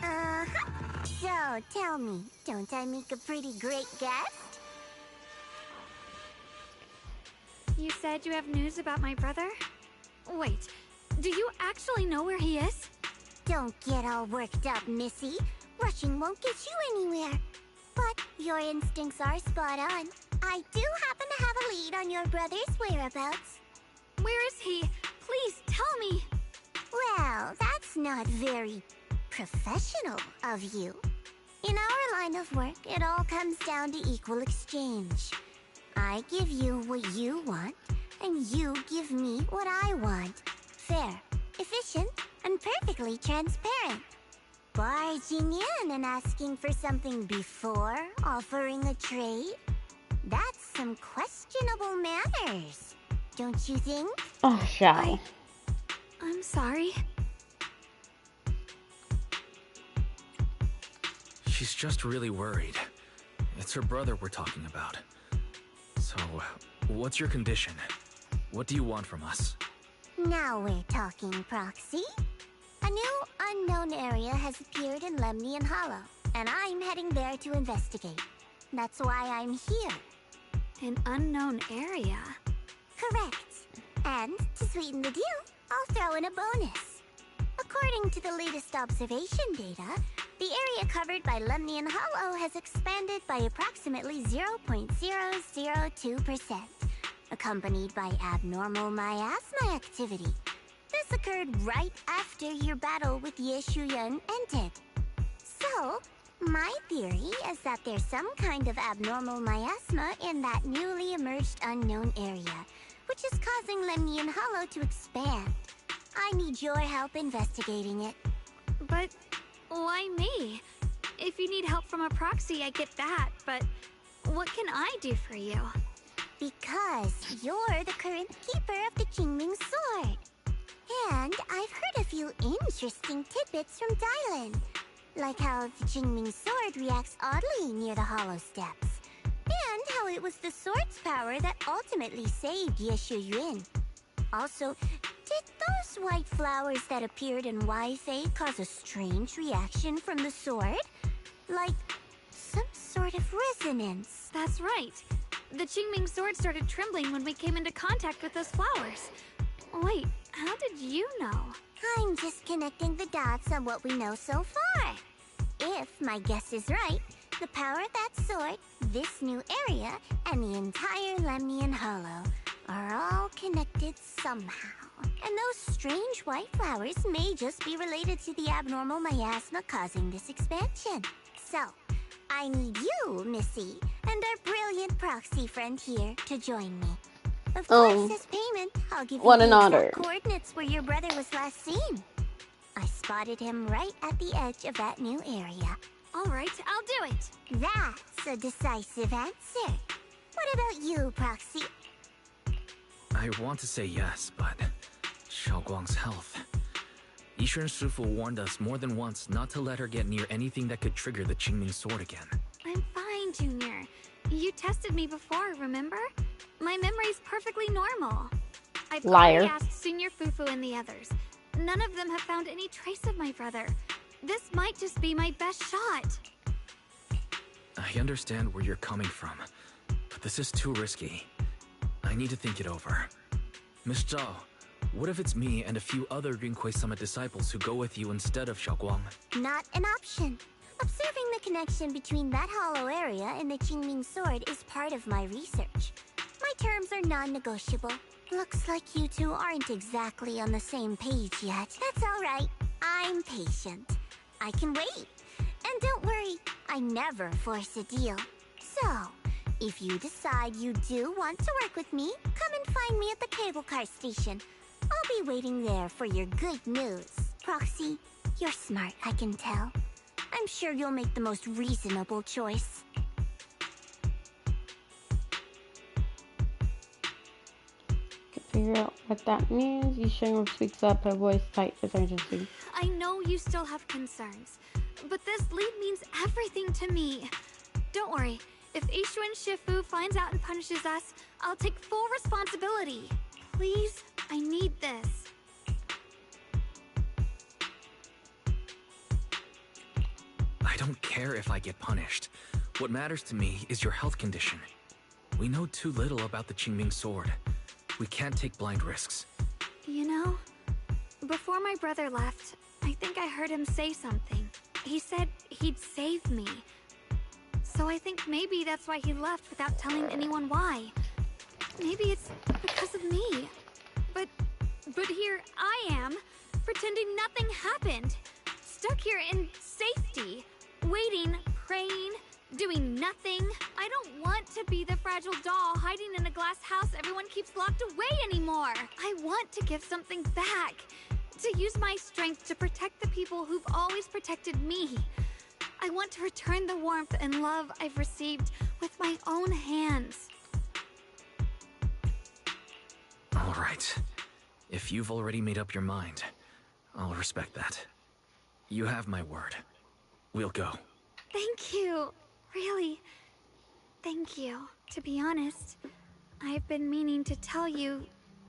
Uh-huh. So, tell me, don't I make a pretty great guest? You said you have news about my brother? Wait, do you actually know where he is? Don't get all worked up, Missy. Rushing won't get you anywhere. But your instincts are spot on. I do happen to have a lead on your brother's whereabouts. Where is he? Please tell me. Well, that's not very professional of you. In our line of work, it all comes down to equal exchange. I give you what you want, and you give me what I want. Fair, efficient, and perfectly transparent. Barging in and asking for something before offering a trade? That's some questionable manners, don't you think? Oh, Xiao. I'm sorry. She's just really worried. It's her brother we're talking about. So, what's your condition? What do you want from us? Now we're talking, Proxy. A new unknown area has appeared in Lemnian Hollow, and I'm heading there to investigate. That's why I'm here. An unknown area? Correct. And to sweeten the deal, I'll throw in a bonus. According to the latest observation data, the area covered by Lemnian Hollow has expanded by approximately 0.002%, accompanied by abnormal miasma activity. This occurred right after your battle with Ye Shuyan ended. So, my theory is that there's some kind of abnormal miasma in that newly emerged unknown area, which is causing Lemnian Hollow to expand. I need your help investigating it. But why me? If you need help from a proxy, I get that, but what can I do for you? Because you're the current keeper of the Qingming sword. And I've heard a few interesting tidbits from Dylan. Like how the Qingming sword reacts oddly near the hollow steps. And how it was the sword's power that ultimately saved Ye Shuyan. Also, did those white flowers that appeared in Wi-Fei cause a strange reaction from the sword? Like some sort of resonance. That's right. The Qingming sword started trembling when we came into contact with those flowers. Wait, how did you know? I'm just connecting the dots on what we know so far. If my guess is right, the power of that sword, this new area, and the entire Lemnian Hollow are all connected somehow. And those strange white flowers may just be related to the abnormal miasma causing this expansion. So, I need you, Missy, and our brilliant proxy friend here to join me. Of course, as payment, I'll give you what the an exact honor. coordinates where your brother was last seen. I spotted him right at the edge of that new area. All right, I'll do it. That's a decisive answer. What about you, Proxy? I want to say yes, but Xiaoguang's health. Yishuan Shifu warned us more than once not to let her get near anything that could trigger the Qingming sword again. I'm fine, Junior. You tested me before, remember? My memory's perfectly normal. I've already asked Senior Fufu and the others. None of them have found any trace of my brother. This might just be my best shot. I understand where you're coming from, but this is too risky. I need to think it over. Miss Zhao, what if it's me and a few other Rinkwei Summit disciples who go with you instead of Xiaoguang? Not an option. Observing the connection between that hollow area and the Qingming sword is part of my research. My terms are non-negotiable. Looks like you two aren't exactly on the same page yet. That's all right. I'm patient. I can wait. And don't worry, I never force a deal. So, if you decide you do want to work with me, come and find me at the cable car station. I'll be waiting there for your good news. Proxy, you're smart, I can tell. I'm sure you'll make the most reasonable choice. Figure out what that means. Yishuan speaks up, her voice tight with urgency. I know you still have concerns, but this lead means everything to me. Don't worry. If Ishun Shifu finds out and punishes us, I'll take full responsibility. Please, I need this. I don't care if I get punished. What matters to me is your health condition. We know too little about the Qingming sword. We can't take blind risks. You know, before my brother left, I think I heard him say something. He said he'd save me. So I think maybe that's why he left without telling anyone why. Maybe it's because of me. But here I am, pretending nothing happened. Stuck here in safety, waiting, praying, doing nothing. I don't want to be the fragile doll hiding in a glass house everyone keeps locked away anymore. I want to give something back. To use my strength to protect the people who've always protected me. I want to return the warmth and love I've received with my own hands. All right. If you've already made up your mind, I'll respect that. You have my word. We'll go. Thank you. Really, thank you. To be honest, I've been meaning to tell you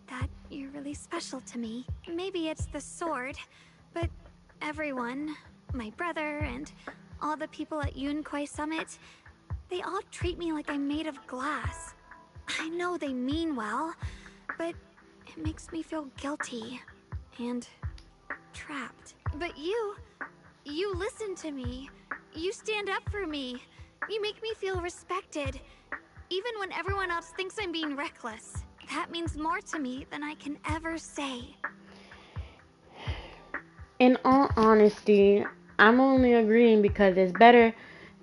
that you're really special to me. Maybe it's the sword, but everyone, my brother and all the people at Yunquai Summit, they all treat me like I'm made of glass. I know they mean well, but it makes me feel guilty and trapped. But you listen to me. You stand up for me. You make me feel respected, even when everyone else thinks I'm being reckless. That means more to me than I can ever say. In all honesty, I'm only agreeing because it's better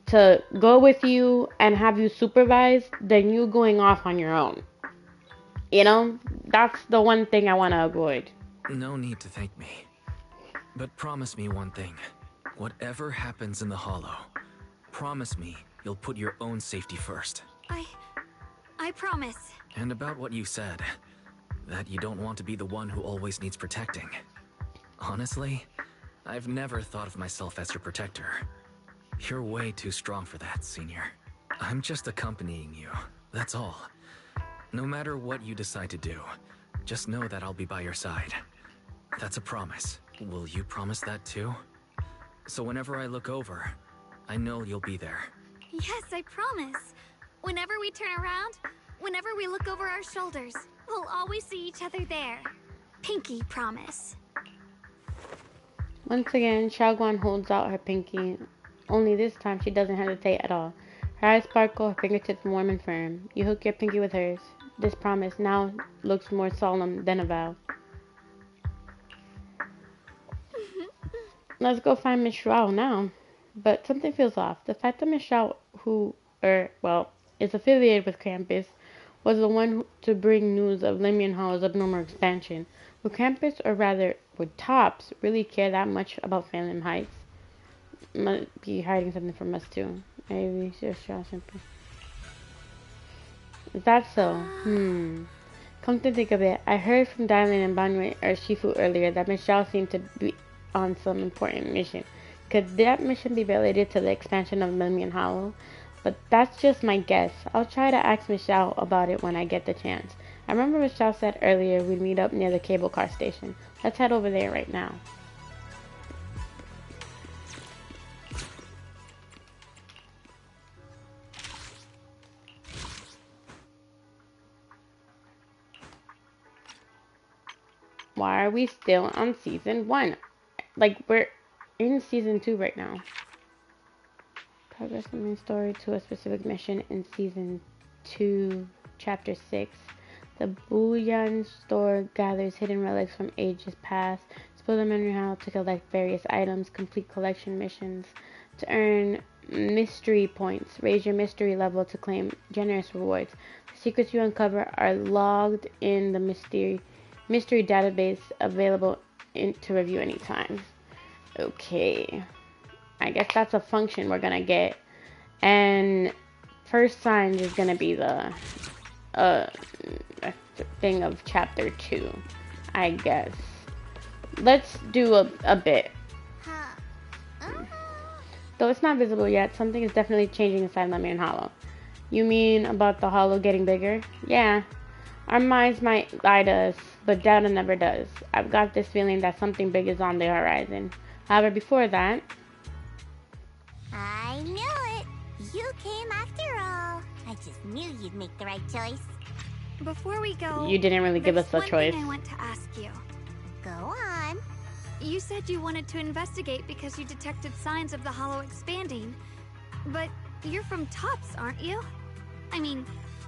to go with you and have you supervised than you going off on your own. You know, that's the one thing I want to avoid. No need to thank me. But promise me one thing. Whatever happens in the Hollow, promise me you'll put your own safety first. I promise. And about what you said, that you don't want to be the one who always needs protecting. Honestly, I've never thought of myself as your protector. You're way too strong for that, Senior. I'm just accompanying you, that's all. No matter what you decide to do, just know that I'll be by your side. That's a promise. Will you promise that too? So whenever I look over, I know you'll be there. Yes, I promise. Whenever we turn around, whenever we look over our shoulders, we'll always see each other there. Pinky promise. Once again, Xiaoguan holds out her pinky. Only this time she doesn't hesitate at all. Her eyes sparkle, her fingertips warm and firm. You hook your pinky with hers. This promise now looks more solemn than a vow. Let's go find Miss Shuao now. But something feels off. The fact that Miss Shuao, is affiliated with Krampus, was the one to bring news of Limian Hall's abnormal expansion. Would Krampus, or rather, would Tops, really care that much about Phantom Heights? Might be hiding something from us too. Maybe just simply. Is that so? Come to think of it, I heard from Dylan and Banwei or Shifu earlier that Miss Zhao seemed to be on some important mission. Could that mission be related to the expansion of Limian Hollow? But that's just my guess. I'll try to ask Miss Zhao about it when I get the chance. I remember Miss Zhao said earlier we'd meet up near the cable car station. Let's head over there right now. Why are we still on season 1? Like, we're in season 2 right now. Progress the main story to a specific mission in season 2, chapter 6. The bullion store gathers hidden relics from ages past. Explore the memory hall to collect various items. Complete collection missions to earn mystery points. Raise your mystery level to claim generous rewards. The secrets you uncover are logged in the mystery database, available to review anytime. Okay, I guess that's a function we're gonna get, and first signs is gonna be the thing of chapter 2, I guess. Let's do a bit. Though it's not visible yet, something is definitely changing inside Lemon Hollow. You mean about the hollow getting bigger? Yeah. Our minds might lie to us, but data never does. I've got this feeling that something big is on the horizon. However, before that... I knew it! You came after all. I just knew you'd make the right choice. Before we go, You didn't really give us a one choice. thing I want to ask you. Go on. You said you wanted to investigate because you detected signs of the hollow expanding. But you're from Tops, aren't you? I mean,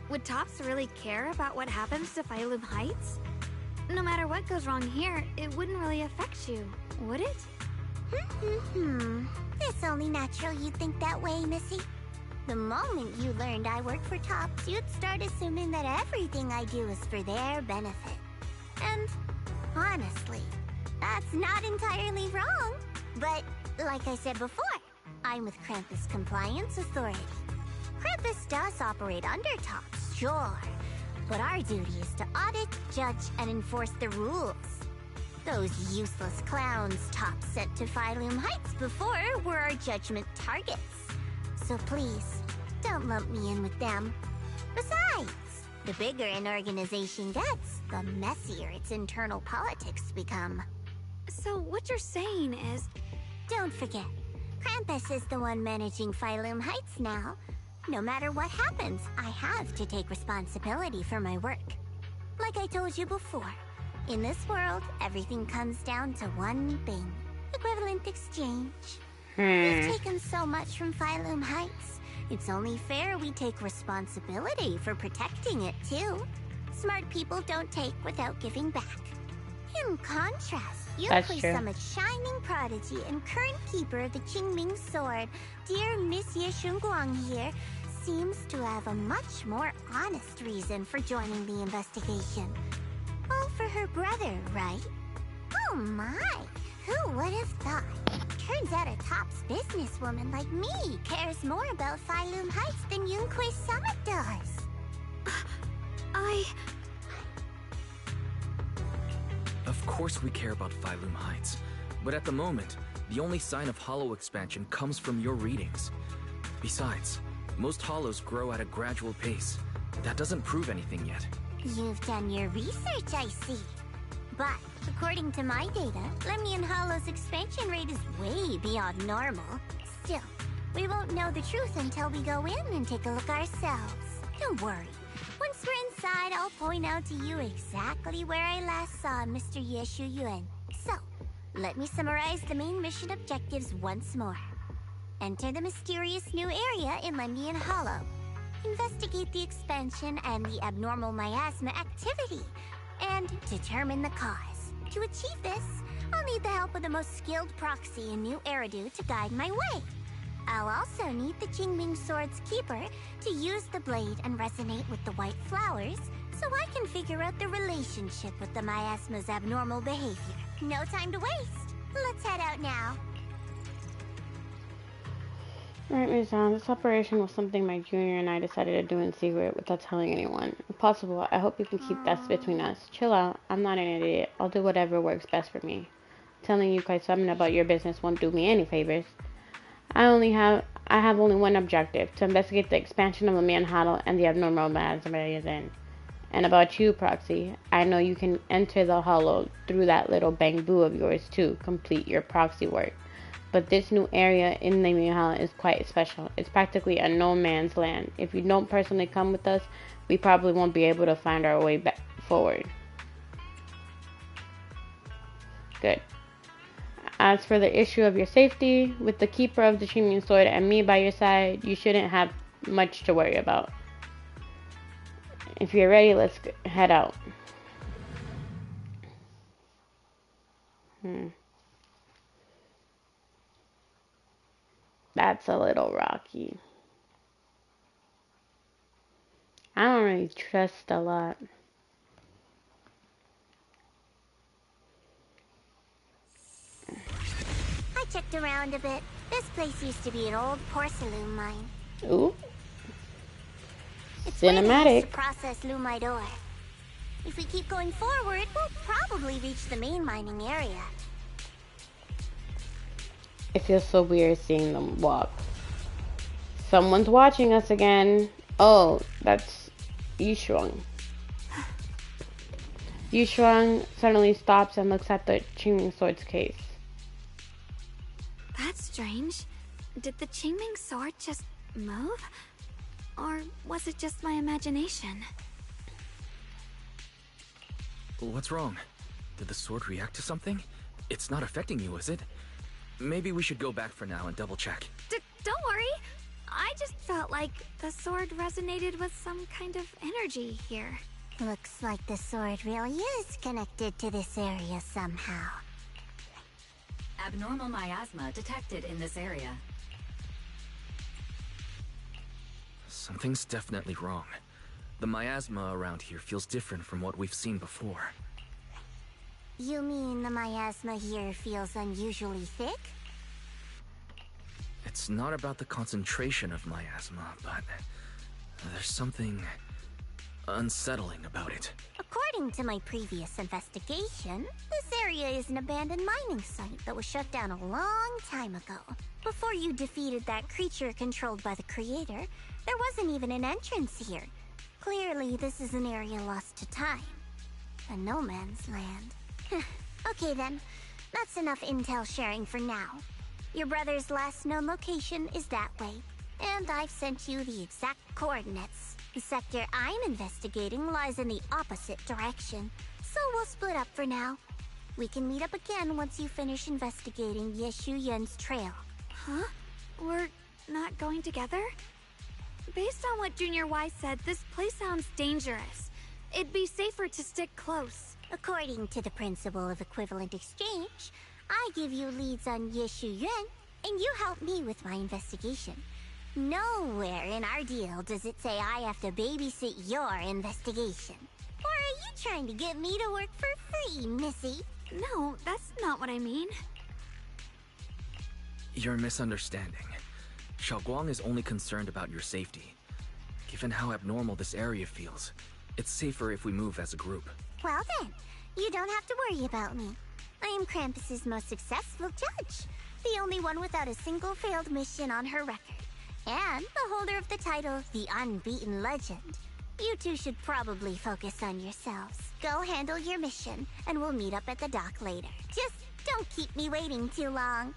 would Tops really care about what happens to Phylum Heights? No matter what goes wrong here, it wouldn't really affect you, would it? It's only natural you'd think that way, Missy. The moment you learned I work for Tops, you'd start assuming that everything I do is for their benefit. And honestly, that's not entirely wrong. But like I said before, I'm with Krampus Compliance Authority. Krampus does operate under Tops, sure. But our duty is to audit, judge, and enforce the rules. Those useless clowns Tops sent to Phylum Heights before were our judgment targets. So please, don't lump me in with them. Besides, the bigger an organization gets, the messier its internal politics become. So what you're saying is... Don't forget, Krampus is the one managing Phylum Heights now. No matter what happens, I have to take responsibility for my work. Like I told you before, in this world, everything comes down to one thing. Equivalent exchange. We've taken so much from Phylum Heights. It's only fair we take responsibility for protecting it, too. Smart people don't take without giving back. In contrast, you Summit shining prodigy and current keeper of the Qingming Sword, dear Miss Ye Shunguang here, seems to have a much more honest reason for joining the investigation. All for her brother, right? Oh my! Who would have thought? Turns out a Tops businesswoman like me cares more about Phylum Heights than Yunque Summit does. Of course we care about Phylum Heights, but at the moment, the only sign of hollow expansion comes from your readings. Besides, most hollows grow at a gradual pace. That doesn't prove anything yet. You've done your research, I see. But, according to my data, Lemnian Hollow's expansion rate is way beyond normal. Still, we won't know the truth until we go in and take a look ourselves. Don't worry. Once we're inside, I'll point out to you exactly where I last saw Mr. Ye Shuyuan. So, let me summarize the main mission objectives once more. Enter the mysterious new area in Lemnian Hollow. Investigate the expansion and the abnormal miasma activity, and determine the cause. To achieve this, I'll need the help of the most skilled proxy in New Eridu to guide my way. I'll also need the Qingming Sword's keeper to use the blade and resonate with the white flowers, so I can figure out the relationship with the miasma's abnormal behavior. No time to waste. Let's head out now. Alright, Mizan, this operation was something my junior and I decided to do in secret without telling anyone. If possible, I hope you can keep that between us. Chill out. I'm not an idiot. I'll do whatever works best for me. Telling you quite something about your business won't do me any favors. I have only one objective, to investigate the expansion of Lemnian Hollow and the abnormal miasma it is in. And about you, Proxy, I know you can enter the Hollow through that little bamboo of yours to complete your proxy work. But this new area in Lemnian Hollow is quite special. It's practically a no man's land. If you don't personally come with us, we probably won't be able to find our way back forward. Good. As for the issue of your safety, with the keeper of the Qingming Sword and me by your side, you shouldn't have much to worry about. If you're ready, let's head out. That's a little rocky. I don't really trust a lot. I checked around a bit. This place used to be an old porcelain mine. Ooh. It's Cinematic. to process lumite ore. If we keep going forward, we'll probably reach the main mining area. It feels so weird seeing them walk. Someone's watching us again. Oh, that's Yishuang. Yishuang suddenly stops and looks at the Qingming sword's case. That's strange. Did the Qingming sword just move? Or was it just my imagination? What's wrong? Did the sword react to something? It's not affecting you, is it? Maybe we should go back for now and double check. Don't worry. I just felt like the sword resonated with some kind of energy here. Looks like the sword really is connected to this area somehow. Abnormal miasma detected in this area. Something's definitely wrong. The miasma around here feels different from what we've seen before. You mean the miasma here feels unusually thick? It's not about the concentration of miasma, but there's something unsettling about it. According to my previous investigation, this area is an abandoned mining site that was shut down a long time ago. Before you defeated that creature controlled by the creator, there wasn't even an entrance here. Clearly, this is an area lost to time. A no man's land. Okay then, that's enough intel sharing for now. Your brother's last known location is that way, and I've sent you the exact coordinates. The sector I'm investigating lies in the opposite direction, so we'll split up for now. We can meet up again once you finish investigating Yeshu Yen's trail. Huh? We're not going together? Based on what Junior Y said, this place sounds dangerous. It'd be safer to stick close. According to the principle of equivalent exchange, I give you leads on Yeshu Yuan, and you help me with my investigation. Nowhere in our deal does it say I have to babysit your investigation. Or are you trying to get me to work for free, Missy? No, that's not what I mean. You're misunderstanding. Xiaoguang is only concerned about your safety. Given how abnormal this area feels, it's safer if we move as a group. Well then, you don't have to worry about me. I am Krampus's most successful judge, the only one without a single failed mission on her record, and the holder of the title, the Unbeaten Legend. You two should probably focus on yourselves. Go handle your mission, and we'll meet up at the dock later. Just don't keep me waiting too long.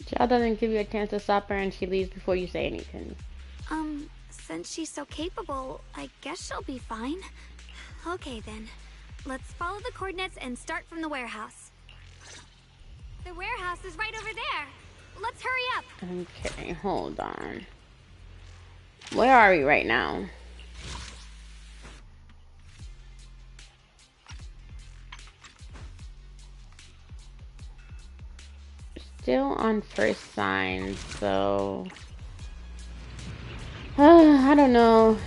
Jiao doesn't give you a chance to stop her and she leaves before you say anything. Since she's so capable, I guess she'll be fine. Okay then. Let's follow the coordinates and start from the warehouse. The warehouse is right over there. Let's hurry up. Okay, hold on. Where are we right now? Still on first sign, so I don't know.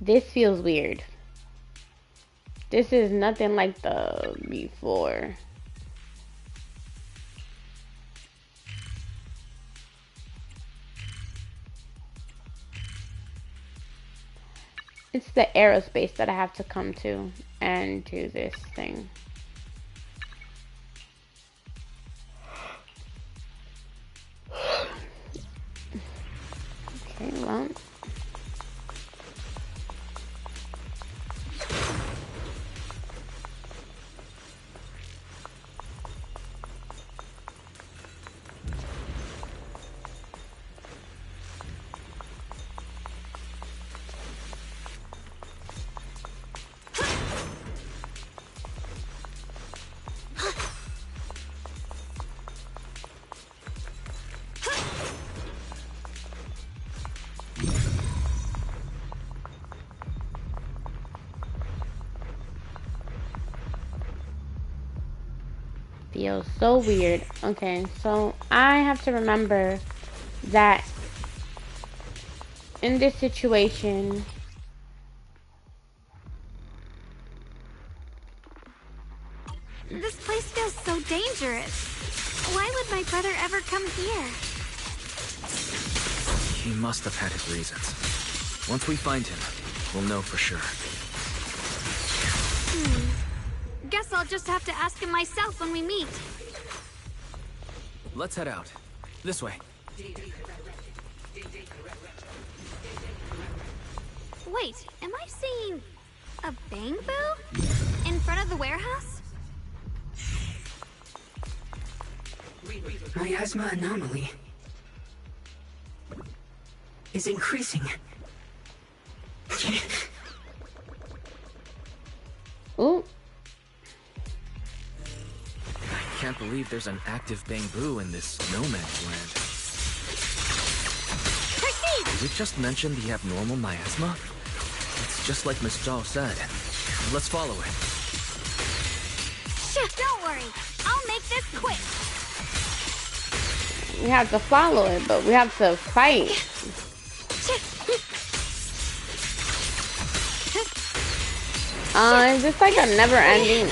This feels weird. This is nothing like the before. It's the aerospace that I have to come to and do this thing. Okay, well. Feels so weird. Okay, so I have to remember that in this situation, This place feels so dangerous. Why would my brother ever come here? He must have had his reasons. Once we find him, we'll know for sure. Guess I'll just have to ask him myself when we meet. Let's head out. This way. Wait, am I seeing a bamboo in front of the warehouse? Miasma anomaly is increasing. Ooh. I can't believe there's an active bamboo in this no man's land. Did it just mention the abnormal miasma? It's just like Miss Zhao said. Let's follow it. Don't worry, I'll make this quick. We have to follow it, but we have to fight. Is this like a never ending?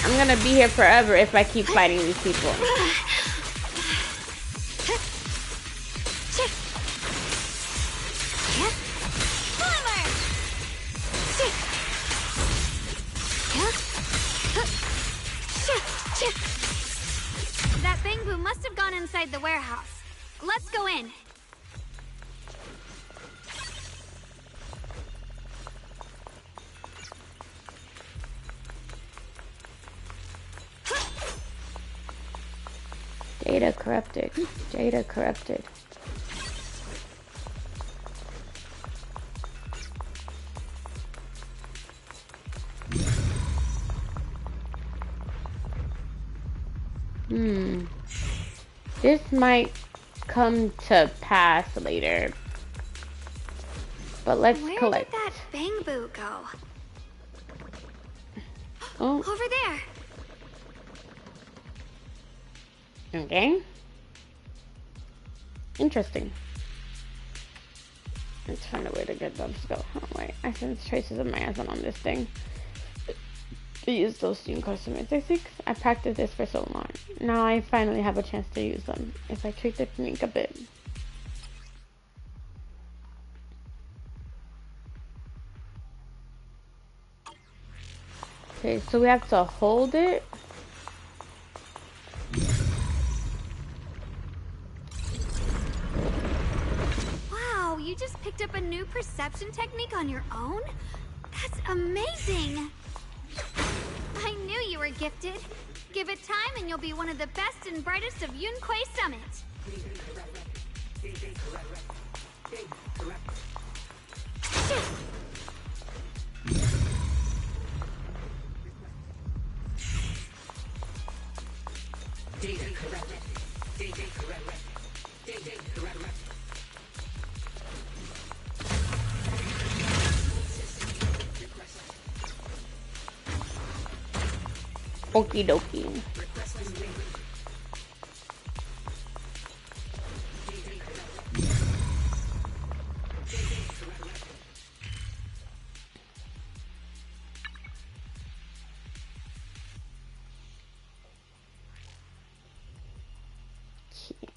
I'm gonna be here forever if I keep fighting these people. That bamboo must have gone inside the warehouse. Let's go in. Data corrupted. Data corrupted. This might come to pass later. But let's collect. Where did that bamboo go? Oh. Over there. Okay. Interesting. Let's find a way to get them to go. Oh wait, I sense traces of miasma on this thing. To use those steam customers. I think I practiced this for so long. Now I finally have a chance to use them. If I tweak the technique a bit. Okay, so we have to hold it. Wow, you just picked up a new perception technique on your own? That's amazing! I knew you were gifted. Give it time and you'll be one of the best and brightest of Yunquei Summit. Data corrupted. Data corrupted. Data corrupted. Okie dokie.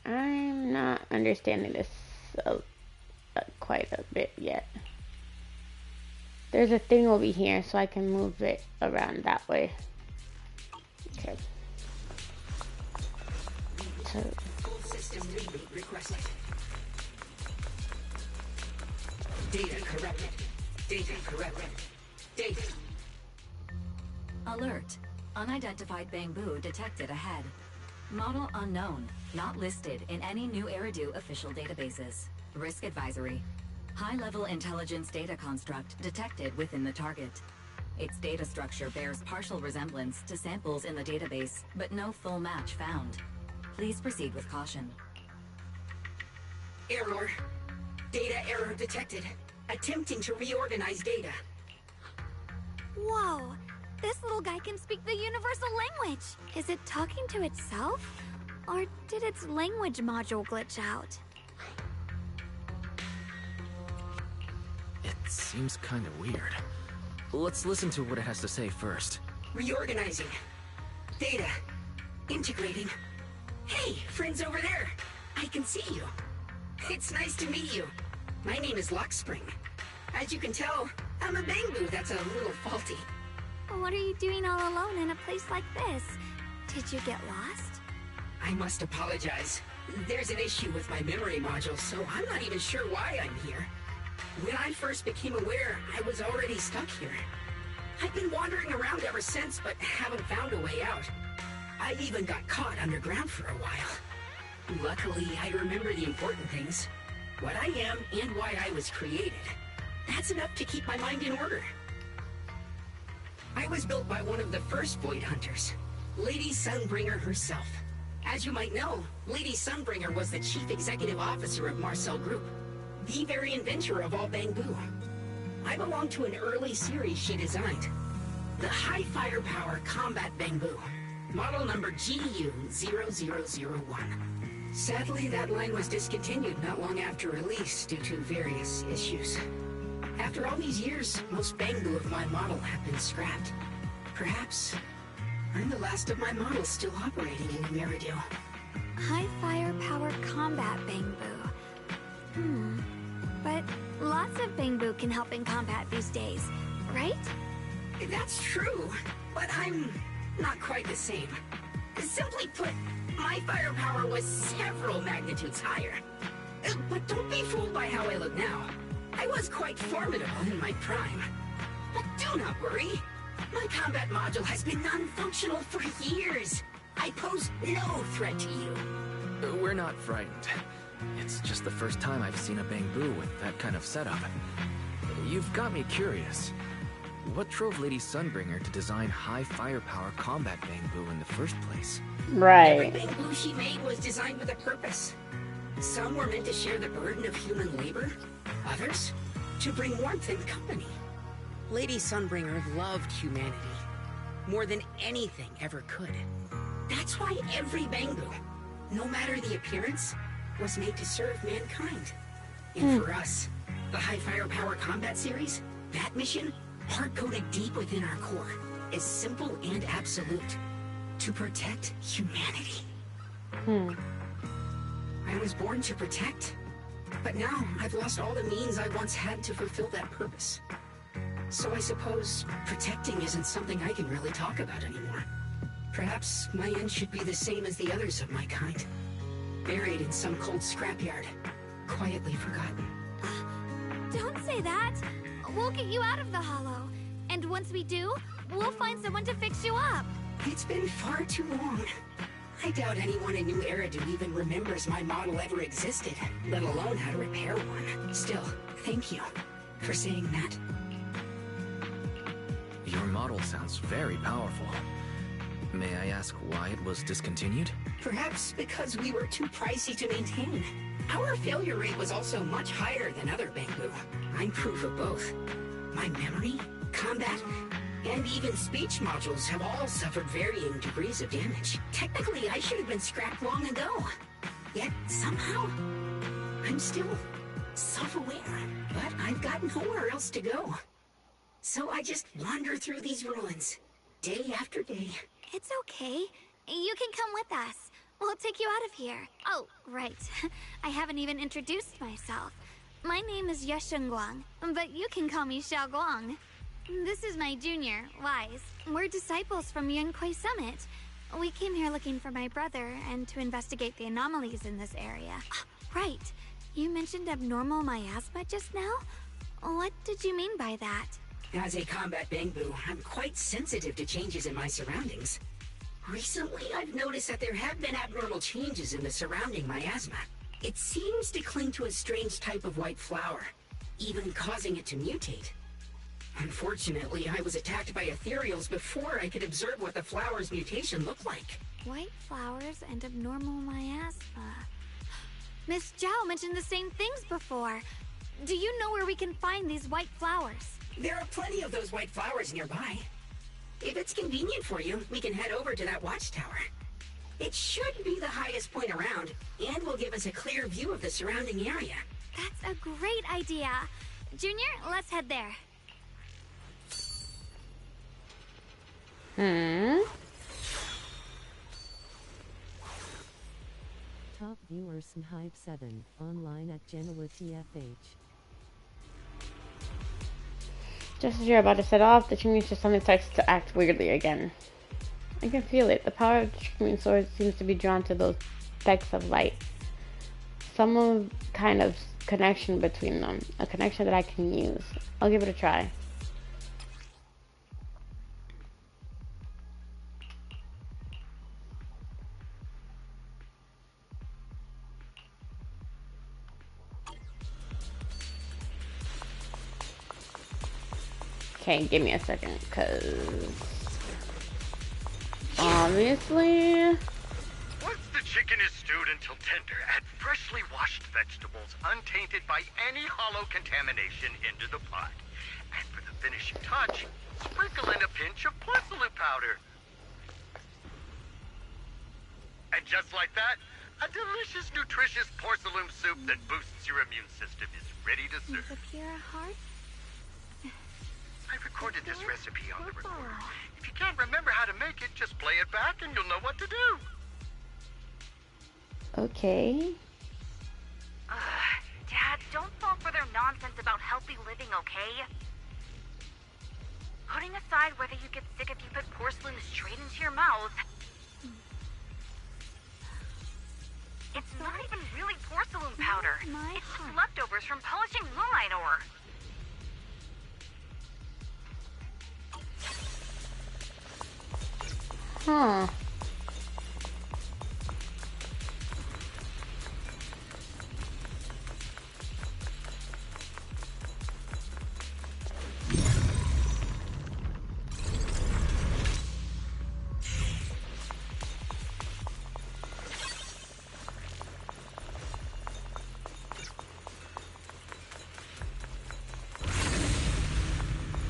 I'm not understanding this quite a bit yet. There's a thing over here, so I can move it around that way. Okay. So. Full system reboot requested. Data corrupted. Data corrupted. Data. Alert. Unidentified bamboo detected ahead. Model unknown. Not listed in any new Eridu official databases. Risk advisory. High-level intelligence data construct detected within the target. Its data structure bears partial resemblance to samples in the database, but no full match found. Please proceed with caution. Error. Data error detected. Attempting to reorganize data. Whoa! This little guy can speak the universal language! Is it talking to itself? Or did its language module glitch out? It seems kind of weird. Let's listen to what it has to say first. Reorganizing. Data. Integrating. Hey, friends over there. I can see you. It's nice to meet you. My name is Lockspring. As you can tell, I'm a Bangboo that's a little faulty. What are you doing all alone in a place like this? Did you get lost? I must apologize. There's an issue with my memory module, so I'm not even sure why I'm here. When I first became aware, I was already stuck here. I've been wandering around ever since, but haven't found a way out. I even got caught underground for a while. Luckily, I remember the important things. What I am and why I was created. That's enough to keep my mind in order. I was built by one of the first Void Hunters, Lady Sunbringer herself. As you might know, Lady Sunbringer was the chief executive officer of Marcel Group, the very inventor of all Bangboo. I belong to an early series she designed, the High Firepower Combat Bangboo, model number GU0001. Sadly, that line was discontinued not long after release due to various issues. After all these years, most Bangboo of my model have been scrapped. Perhaps I'm the last of my models still operating in New Eridu. High firepower combat Bangboo. But lots of Bangboo can help in combat these days, right? That's true, but I'm not quite the same. Simply put, my firepower was several magnitudes higher. But don't be fooled by how I look now. I was quite formidable in my prime. But do not worry. My combat module has been non-functional for years. I pose no threat to you. We're not frightened. It's just the first time I've seen a Bangboo with that kind of setup. You've got me curious. What drove Lady Sunbringer to design high firepower combat Bangboo in the first place? Right. Every Bangboo she made was designed with a purpose. Some were meant to share the burden of human labor. Others, to bring warmth and company. Lady Sunbringer loved humanity more than anything ever could. That's why every Bangboo, no matter the appearance, was made to serve mankind. And for us, the High Firepower Combat Series, that mission, hard-coded deep within our core, is simple and absolute. To protect humanity. I was born to protect, but now I've lost all the means I once had to fulfill that purpose. So I suppose protecting isn't something I can really talk about anymore. Perhaps my end should be the same as the others of my kind. Buried in some cold scrapyard, quietly forgotten. Don't say that! We'll get you out of the hollow. And once we do, we'll find someone to fix you up. It's been far too long. I doubt anyone in New Eridu even remembers my model ever existed, let alone how to repair one. Still, thank you for saying that. Your model sounds very powerful. May I ask why it was discontinued? Perhaps because we were too pricey to maintain. Our failure rate was also much higher than other Bangboo. I'm proof of both. My memory, combat, and even speech modules have all suffered varying degrees of damage. Technically, I should have been scrapped long ago. Yet, somehow, I'm still self-aware. But I've got nowhere else to go. So I just wander through these ruins, day after day. It's okay. You can come with us. We'll take you out of here. Oh, right. I haven't even introduced myself. My name is Yeshengguang, but you can call me Xiaoguang. This is my junior, Wise. We're disciples from Yunquai Summit. We came here looking for my brother and to investigate the anomalies in this area. Right. You mentioned abnormal miasma just now? What did you mean by that? As a combat Bangboo, I'm quite sensitive to changes in my surroundings. Recently, I've noticed that there have been abnormal changes in the surrounding miasma. It seems to cling to a strange type of white flower, even causing it to mutate. Unfortunately, I was attacked by ethereals before I could observe what the flower's mutation looked like. White flowers and abnormal miasma. Miss Zhao mentioned the same things before. Do you know where we can find these white flowers? There are plenty of those white flowers nearby. If it's convenient for you, we can head over to that watchtower. It should be the highest point around, and will give us a clear view of the surrounding area. That's a great idea. Junior, let's head there. Top viewers and Hype 7, online at Genoa TFH. Just as you're about to set off, the Chimney suddenly starts to act weirdly again. I can feel it. The power of the Chimney sword seems to be drawn to those specks of light. Some kind of connection between them. A connection that I can use. I'll give it a try. Okay, give me a second, because obviously... Once the chicken is stewed until tender, add freshly washed vegetables, untainted by any hollow contamination, into the pot. And for the finishing touch, sprinkle in a pinch of porcelain powder. And just like that, a delicious, nutritious porcelain soup that boosts your immune system is ready to serve. The pure heart? I recorded this recipe on the recorder. If you can't remember how to make it, just play it back and you'll know what to do. Okay. Dad, don't fall for their nonsense about healthy living, okay? Putting aside whether you get sick if you put porcelain straight into your mouth, it's not even really porcelain powder. It's just leftovers from polishing moonlight ore. Huh.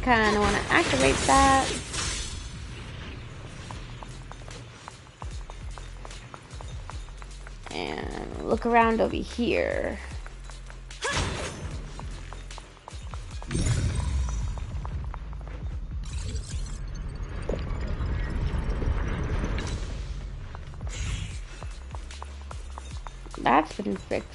Kinda wanna activate that. And look around over here. That's been fixed.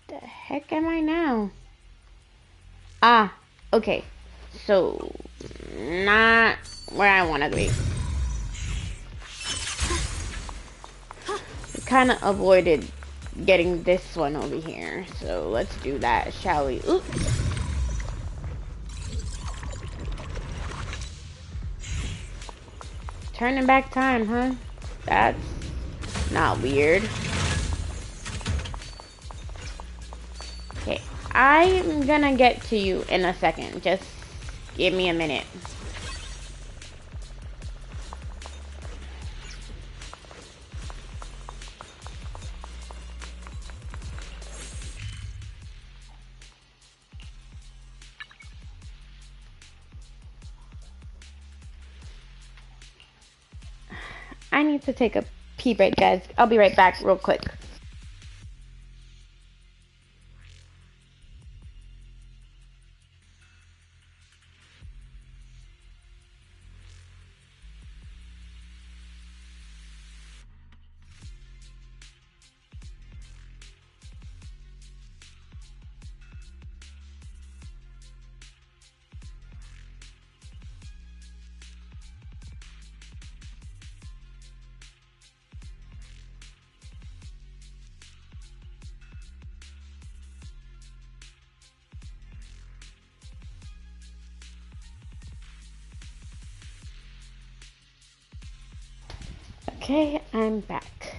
The heck am I now? Ah, okay. So, not where I want to be. Kind of avoided getting this one over here. So, let's do that, shall we? Oops. Turning back time, huh? That's not weird. Okay, I'm gonna get to you in a second. Just give me a minute. I need to take a pee break, guys. I'll be right back real quick. Okay, I'm back.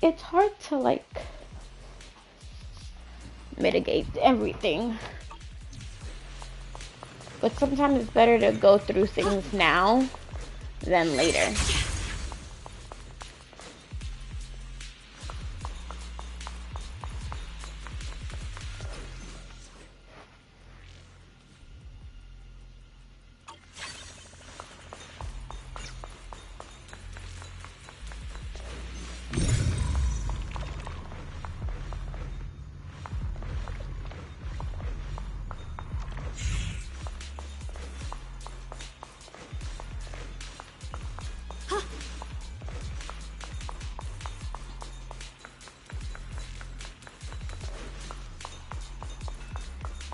It's hard to like mitigate everything, but sometimes it's better to go through things now than later.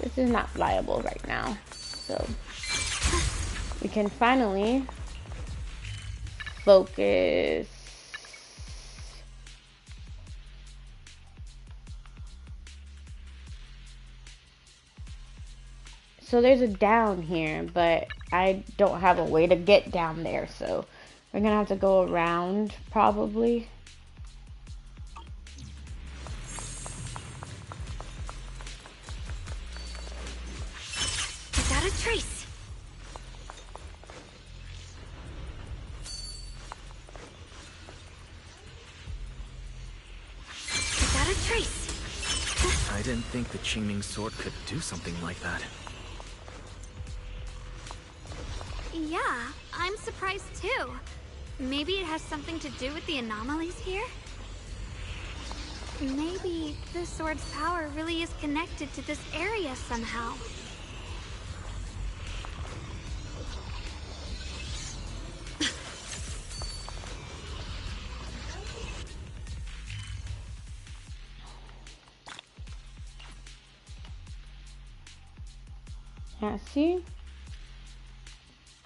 this is not viable right now. So we can finally focus. So there's a down here, but I don't have a way to get down there, so we're gonna have to go around probably. Is that a trace? Is that a trace? I didn't think the Qingming sword could do something like that. Yeah, I'm surprised too. Maybe it has something to do with the anomalies here? Maybe the sword's power really is connected to this area somehow. Yeah, see?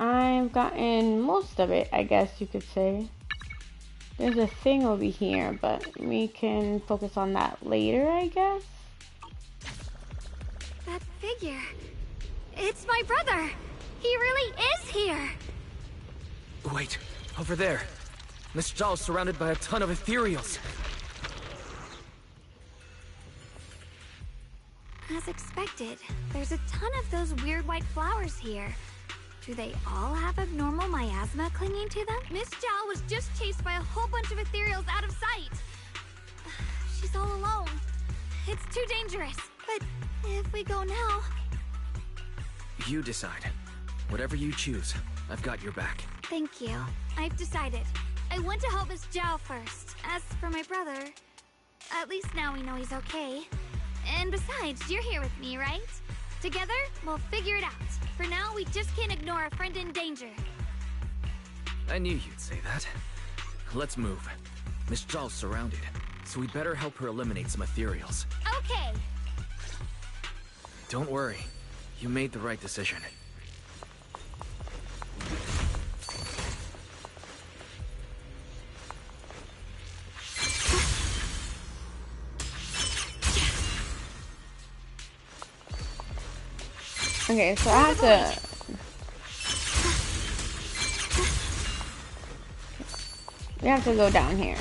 I've gotten most of it, I guess you could say. There's a thing over here, but we can focus on that later, I guess. That figure. It's my brother. He really is here. Wait, over there. Miss Zhao's surrounded by a ton of ethereals. As expected, there's a ton of those weird white flowers here. Do they all have abnormal miasma clinging to them? Miss Zhao was just chased by a whole bunch of ethereals out of sight. She's all alone. It's too dangerous. But if we go now... You decide. Whatever you choose, I've got your back. Thank you. I've decided. I want to help Miss Zhao first. As for my brother, at least now we know he's okay. And besides, you're here with me, right? Together, we'll figure it out. For now, we just can't ignore a friend in danger. I knew you'd say that. Let's move. Miss Zhao's surrounded, so we'd better help her eliminate some ethereals. Okay. Don't worry. You made the right decision. Okay, so I have to... We have to go down here.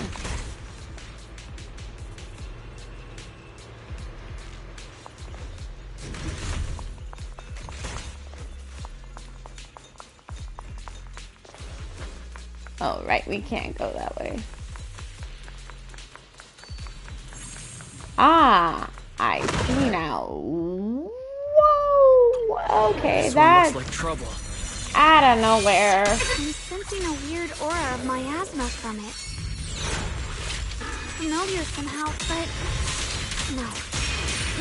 Oh, right, we can't go that way. Ah, I see now. Whoa! Okay, This one that's looks like trouble. out of nowhere. I'm sensing a weird aura of miasma from it. It's familiar somehow, but... No.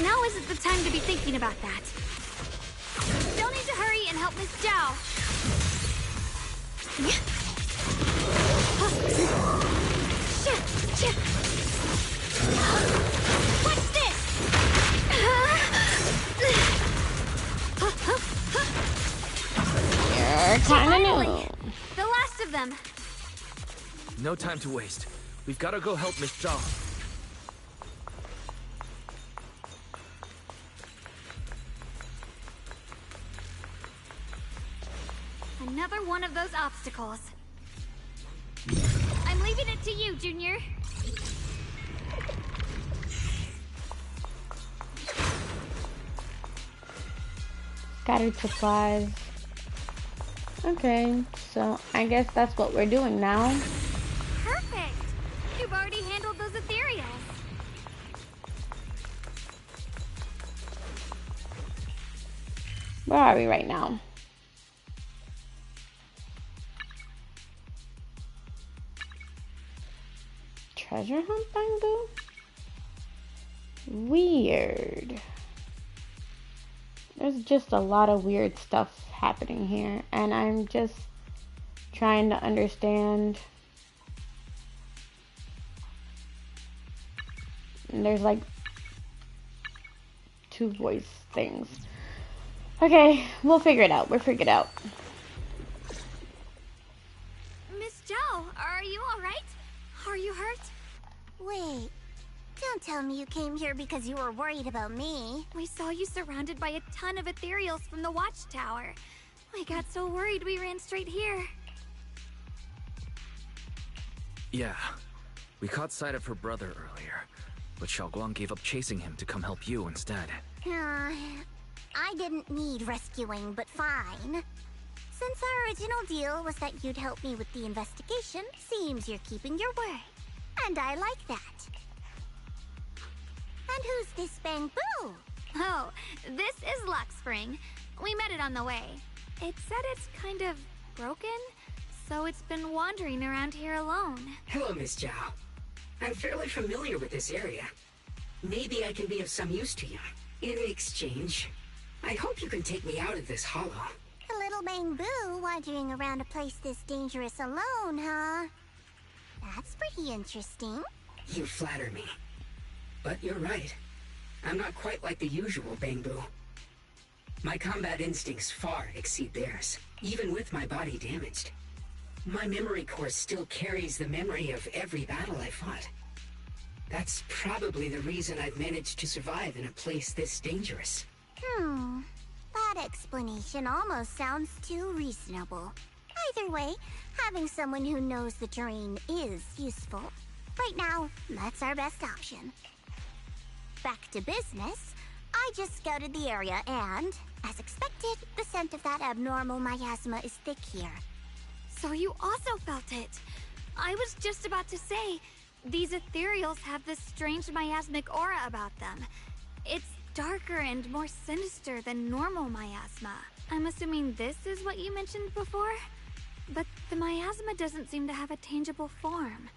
Now isn't the time to be thinking about that. Still need to hurry and help Miss Zhao. What's this? You're kinda new. The last of them. No time to waste. We've got to go help Miss Zhao. Another one of those obstacles. I'm leaving it to you, Junior. Scattered supplies. Okay, so I guess that's what we're doing now. Perfect. You've already handled those ethereals. Where are we right now? Treasure hunt, Bangbu? Weird. There's just a lot of weird stuff happening here, and I'm just trying to understand. And there's like two voice things. Okay, we'll figure it out. We'll figure it out. Miss Zhao, are you alright? Are you hurt? Wait, don't tell me you came here because you were worried about me. We saw you surrounded by a ton of ethereals from the watchtower. I got so worried we ran straight here. Yeah, we caught sight of her brother earlier, but Xiaoguang gave up chasing him to come help you instead. I didn't need rescuing, but fine. Since our original deal was that you'd help me with the investigation, seems you're keeping your word. And I like that. And who's this Bamboo? Oh, this is Luck Spring. We met it on the way. It said it's kind of broken, so it's been wandering around here alone. Hello, Miss Zhao. I'm fairly familiar with this area. Maybe I can be of some use to you. In exchange, I hope you can take me out of this hollow. A little Bamboo wandering around a place this dangerous alone, huh? That's pretty interesting. You flatter me. But you're right. I'm not quite like the usual Bamboo. My combat instincts far exceed theirs, even with my body damaged. My memory core still carries the memory of every battle I fought. That's probably the reason I've managed to survive in a place this dangerous. That explanation almost sounds too reasonable. Either way, having someone who knows the terrain is useful. Right now, that's our best option. Back to business, I just scouted the area and, as expected, the scent of that abnormal miasma is thick here. So you also felt it. I was just about to say, these ethereals have this strange miasmic aura about them. It's darker and more sinister than normal miasma. I'm assuming this is what you mentioned before? But the miasma doesn't seem to have a tangible form.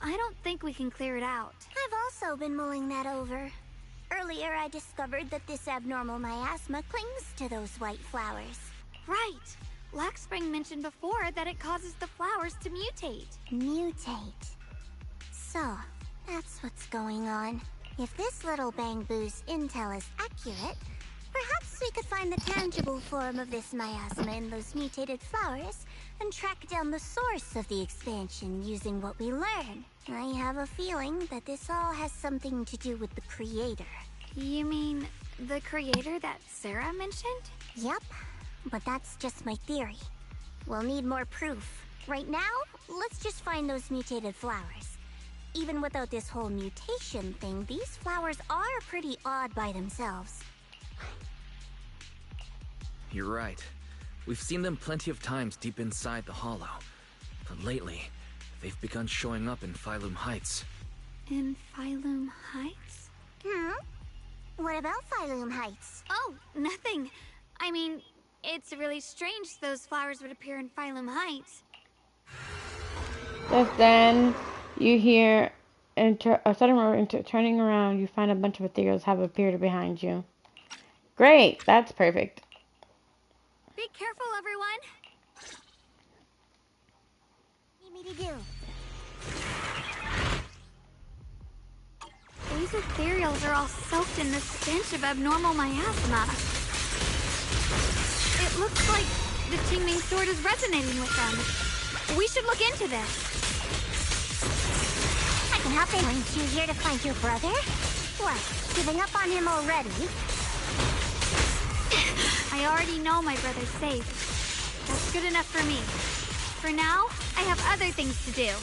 I don't think we can clear it out. I've also been mulling that over. Earlier, I discovered that this abnormal miasma clings to those white flowers. Right. Laxspring mentioned before that it causes the flowers to mutate. Mutate. So, that's what's going on. If this little Bamboo's intel is accurate, perhaps we could find the tangible form of this miasma in those mutated flowers and track down the source of the expansion using what we learn. I have a feeling that this all has something to do with the creator. You mean the creator that Sarah mentioned? Yep, but that's just my theory. We'll need more proof. Right now, let's just find those mutated flowers. Even without this whole mutation thing, these flowers are pretty odd by themselves. You're right. We've seen them plenty of times deep inside the hollow. But lately, they've begun showing up in Phylum Heights. In Phylum Heights? What about Phylum Heights? Oh, nothing. I mean, it's really strange those flowers would appear in Phylum Heights. Just then, you hear a sudden turning around. You find a bunch of ethereals have appeared behind you. Great, that's perfect. Be careful, everyone. What do you need me to do? These ethereals are all soaked in the stench of abnormal miasma. It looks like the Qingming sword is resonating with them. We should look into this. I can help him. Aren't you here to find your brother? What, giving up on him already? I already know my brother's safe. That's good enough for me. For now, I have other things to do.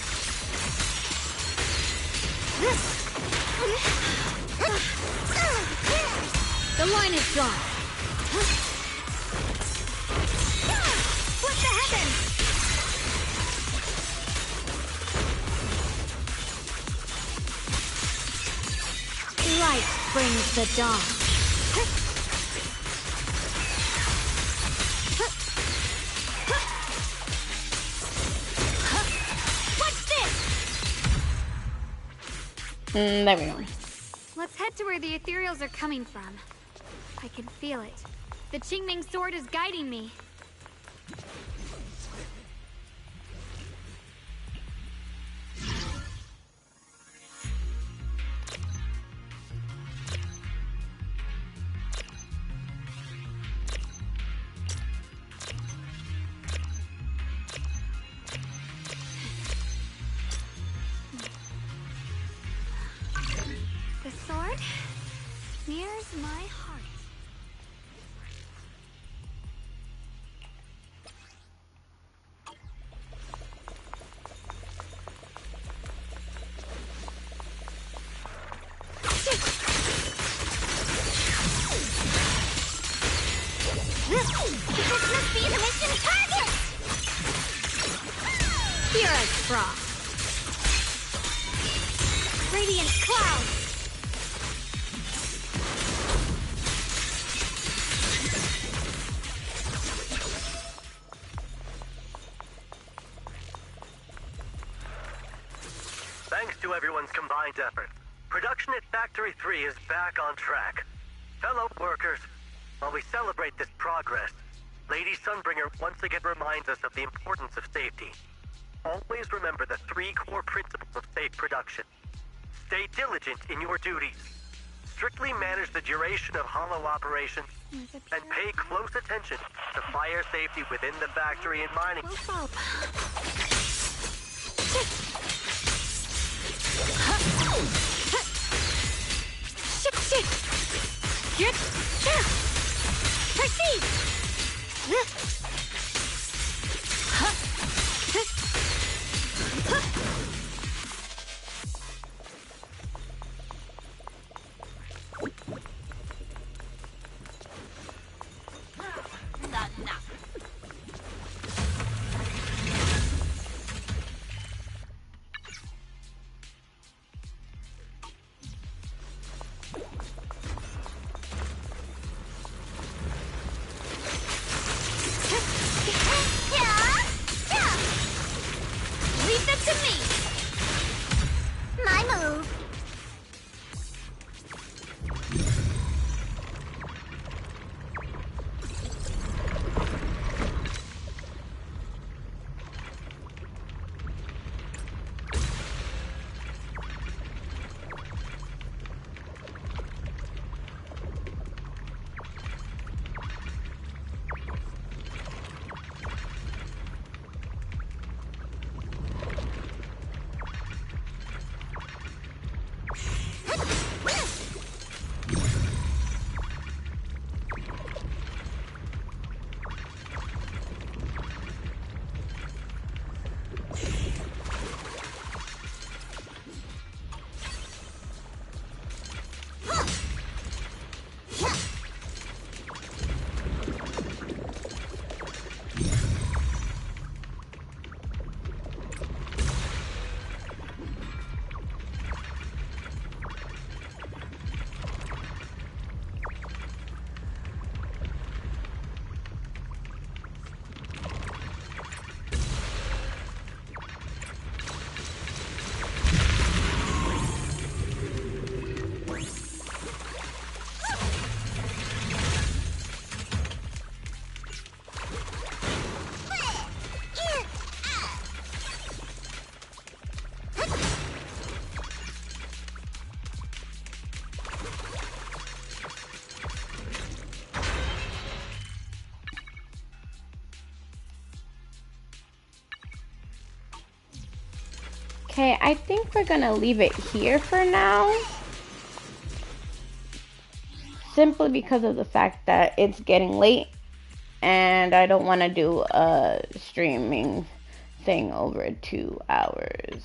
The line is drawn. What the heavens? Light brings the dawn. What's this? There we go. Let's head to where the ethereals are coming from. I can feel it. The Qingming sword is guiding me. sword. Here's my heart. This must be the mission target! Pure as frost. Radiant cloud. Thanks to everyone's combined effort, production at Factory 3 is back on track. Fellow workers, while we celebrate this progress, Lady Sunbringer once again reminds us of the importance of safety. Always remember the 3 core principles of safe production. Stay diligent in your duties. Strictly manage the duration of hollow operations, and pay close attention to fire safety within the factory and mining. Proceed! Leave that to me. My move. Okay, I think we're gonna leave it here for now. Simply because of the fact that it's getting late and I don't want to do a streaming thing over 2 hours.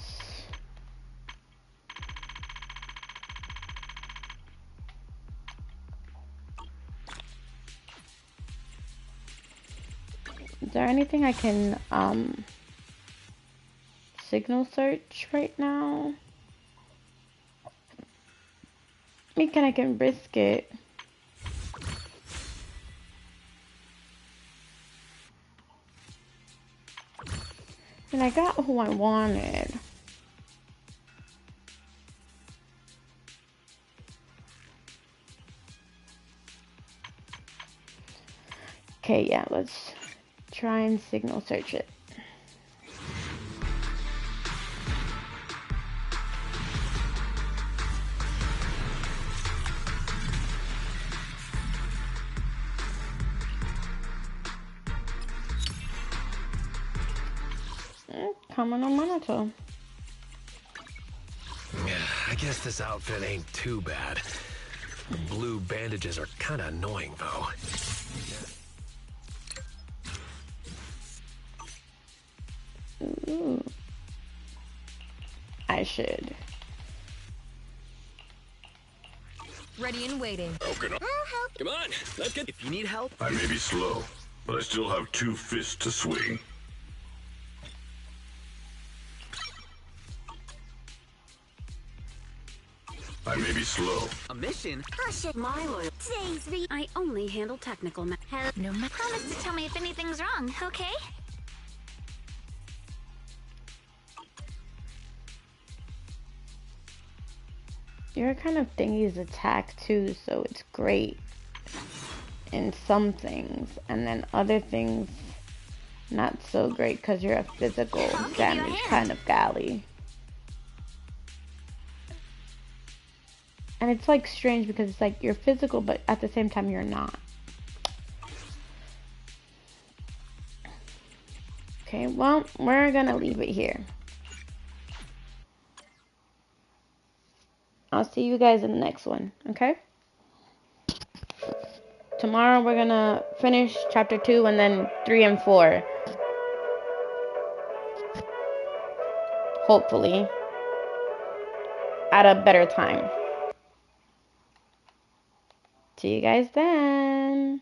Is there anything I can signal search right now? I can risk it. And I got who I wanted. Okay, yeah, let's try and signal search it. Coming on monitor. I guess this outfit ain't too bad. Blue bandages are kinda annoying, though. Ooh. I should. Ready and waiting. How can I? I'll help. Come on, let's get. If you need help, I may be slow, but I still have 2 fists to swing. I may be slow. a mission. My loyal. Today's re. I only handle technical No, promise to tell me if anything's wrong, okay? Your kind of thingies attack too, so it's great in some things, and then other things not so great because you're a physical damage kind of galley. And it's like strange because it's like you're physical, but at the same time you're not. Okay, well, we're gonna leave it here. I'll see you guys in the next one, okay? Tomorrow we're gonna finish chapter 2 and then 3 and 4. Hopefully. At a better time. See you guys then.